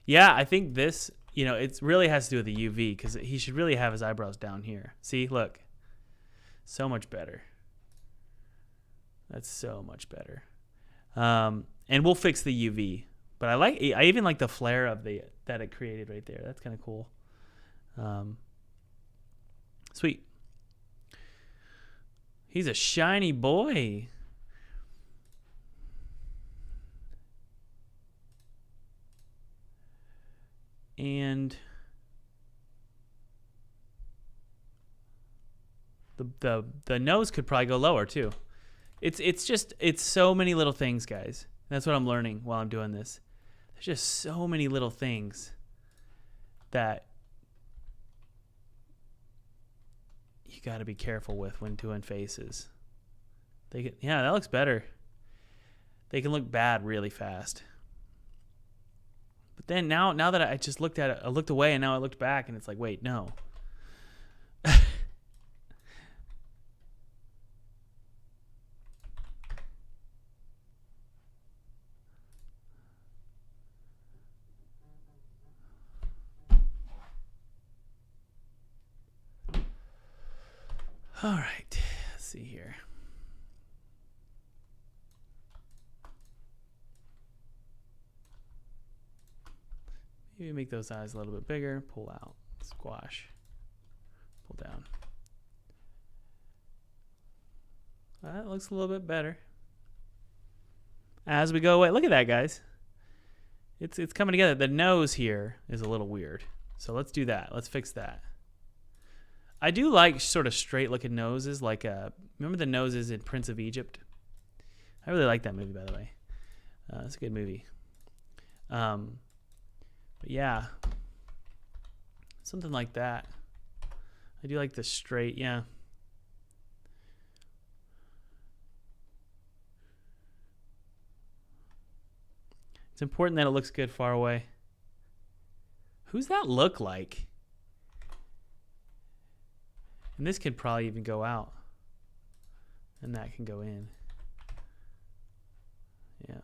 Yeah, I think this, you know, it really has to do with the UV because he should really have his eyebrows down here. See, look. So much better. That's so much better. And we'll fix the UV. But I even like the flare of that it created right there. That's kind of cool. Sweet. He's a shiny boy. And the nose could probably go lower too. It's so many little things, guys. That's what I'm learning while I'm doing this. There's just so many little things. that you got to be careful with when doing faces. Yeah, that looks better. They can look bad really fast. But then now that I just looked at it, I looked away and now I looked back and it's like, wait, no. All right, let's see here. Maybe make those eyes a little bit bigger. Pull out, squash, pull down. That looks a little bit better. As we go away, look at that, guys. It's coming together. The nose here is a little weird, so let's do that. Let's fix that. I do like sort of straight looking noses, like remember the noses in Prince of Egypt? I really like that movie, by the way. It's a good movie. But yeah, something like that. I do like the straight, yeah. It's important that it looks good far away. Who's that look like? And this could probably even go out. And that can go in. Yeah.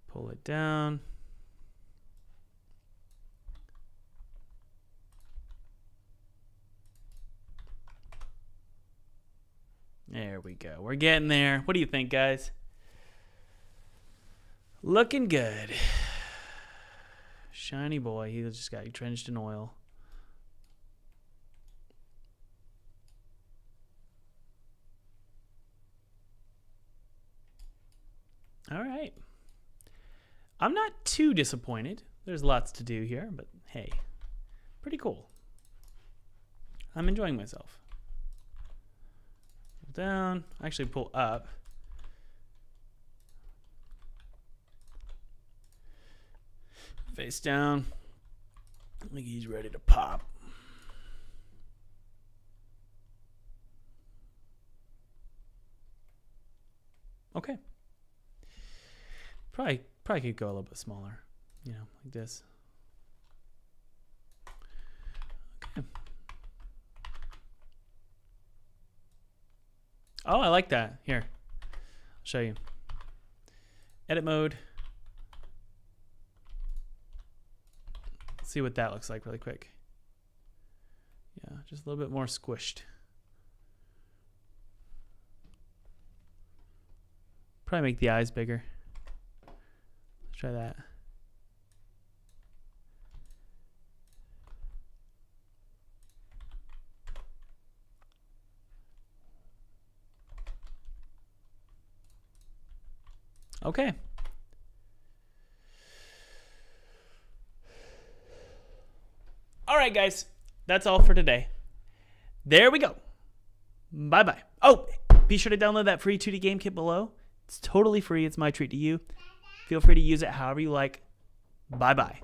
Pull it down. There we go. We're getting there. What do you think, guys? Looking good. Shiny boy. He just got drenched in oil. All right. I'm not too disappointed. There's lots to do here, but hey, pretty cool. I'm enjoying myself. Pull down. Actually, pull up. Face down. I think he's ready to pop. Okay. Probably could go a little bit smaller, you know, like this. Okay. Oh, I like that. Here, I'll show you. Edit mode. Let's see what that looks like really quick. Yeah, just a little bit more squished. Probably make the eyes bigger. Let's try that. Okay. All right, guys. That's all for today. There we go. Bye-bye. Oh, be sure to download that free 2D game kit below. It's totally free. It's my treat to you. Feel free to use it however you like. Bye-bye.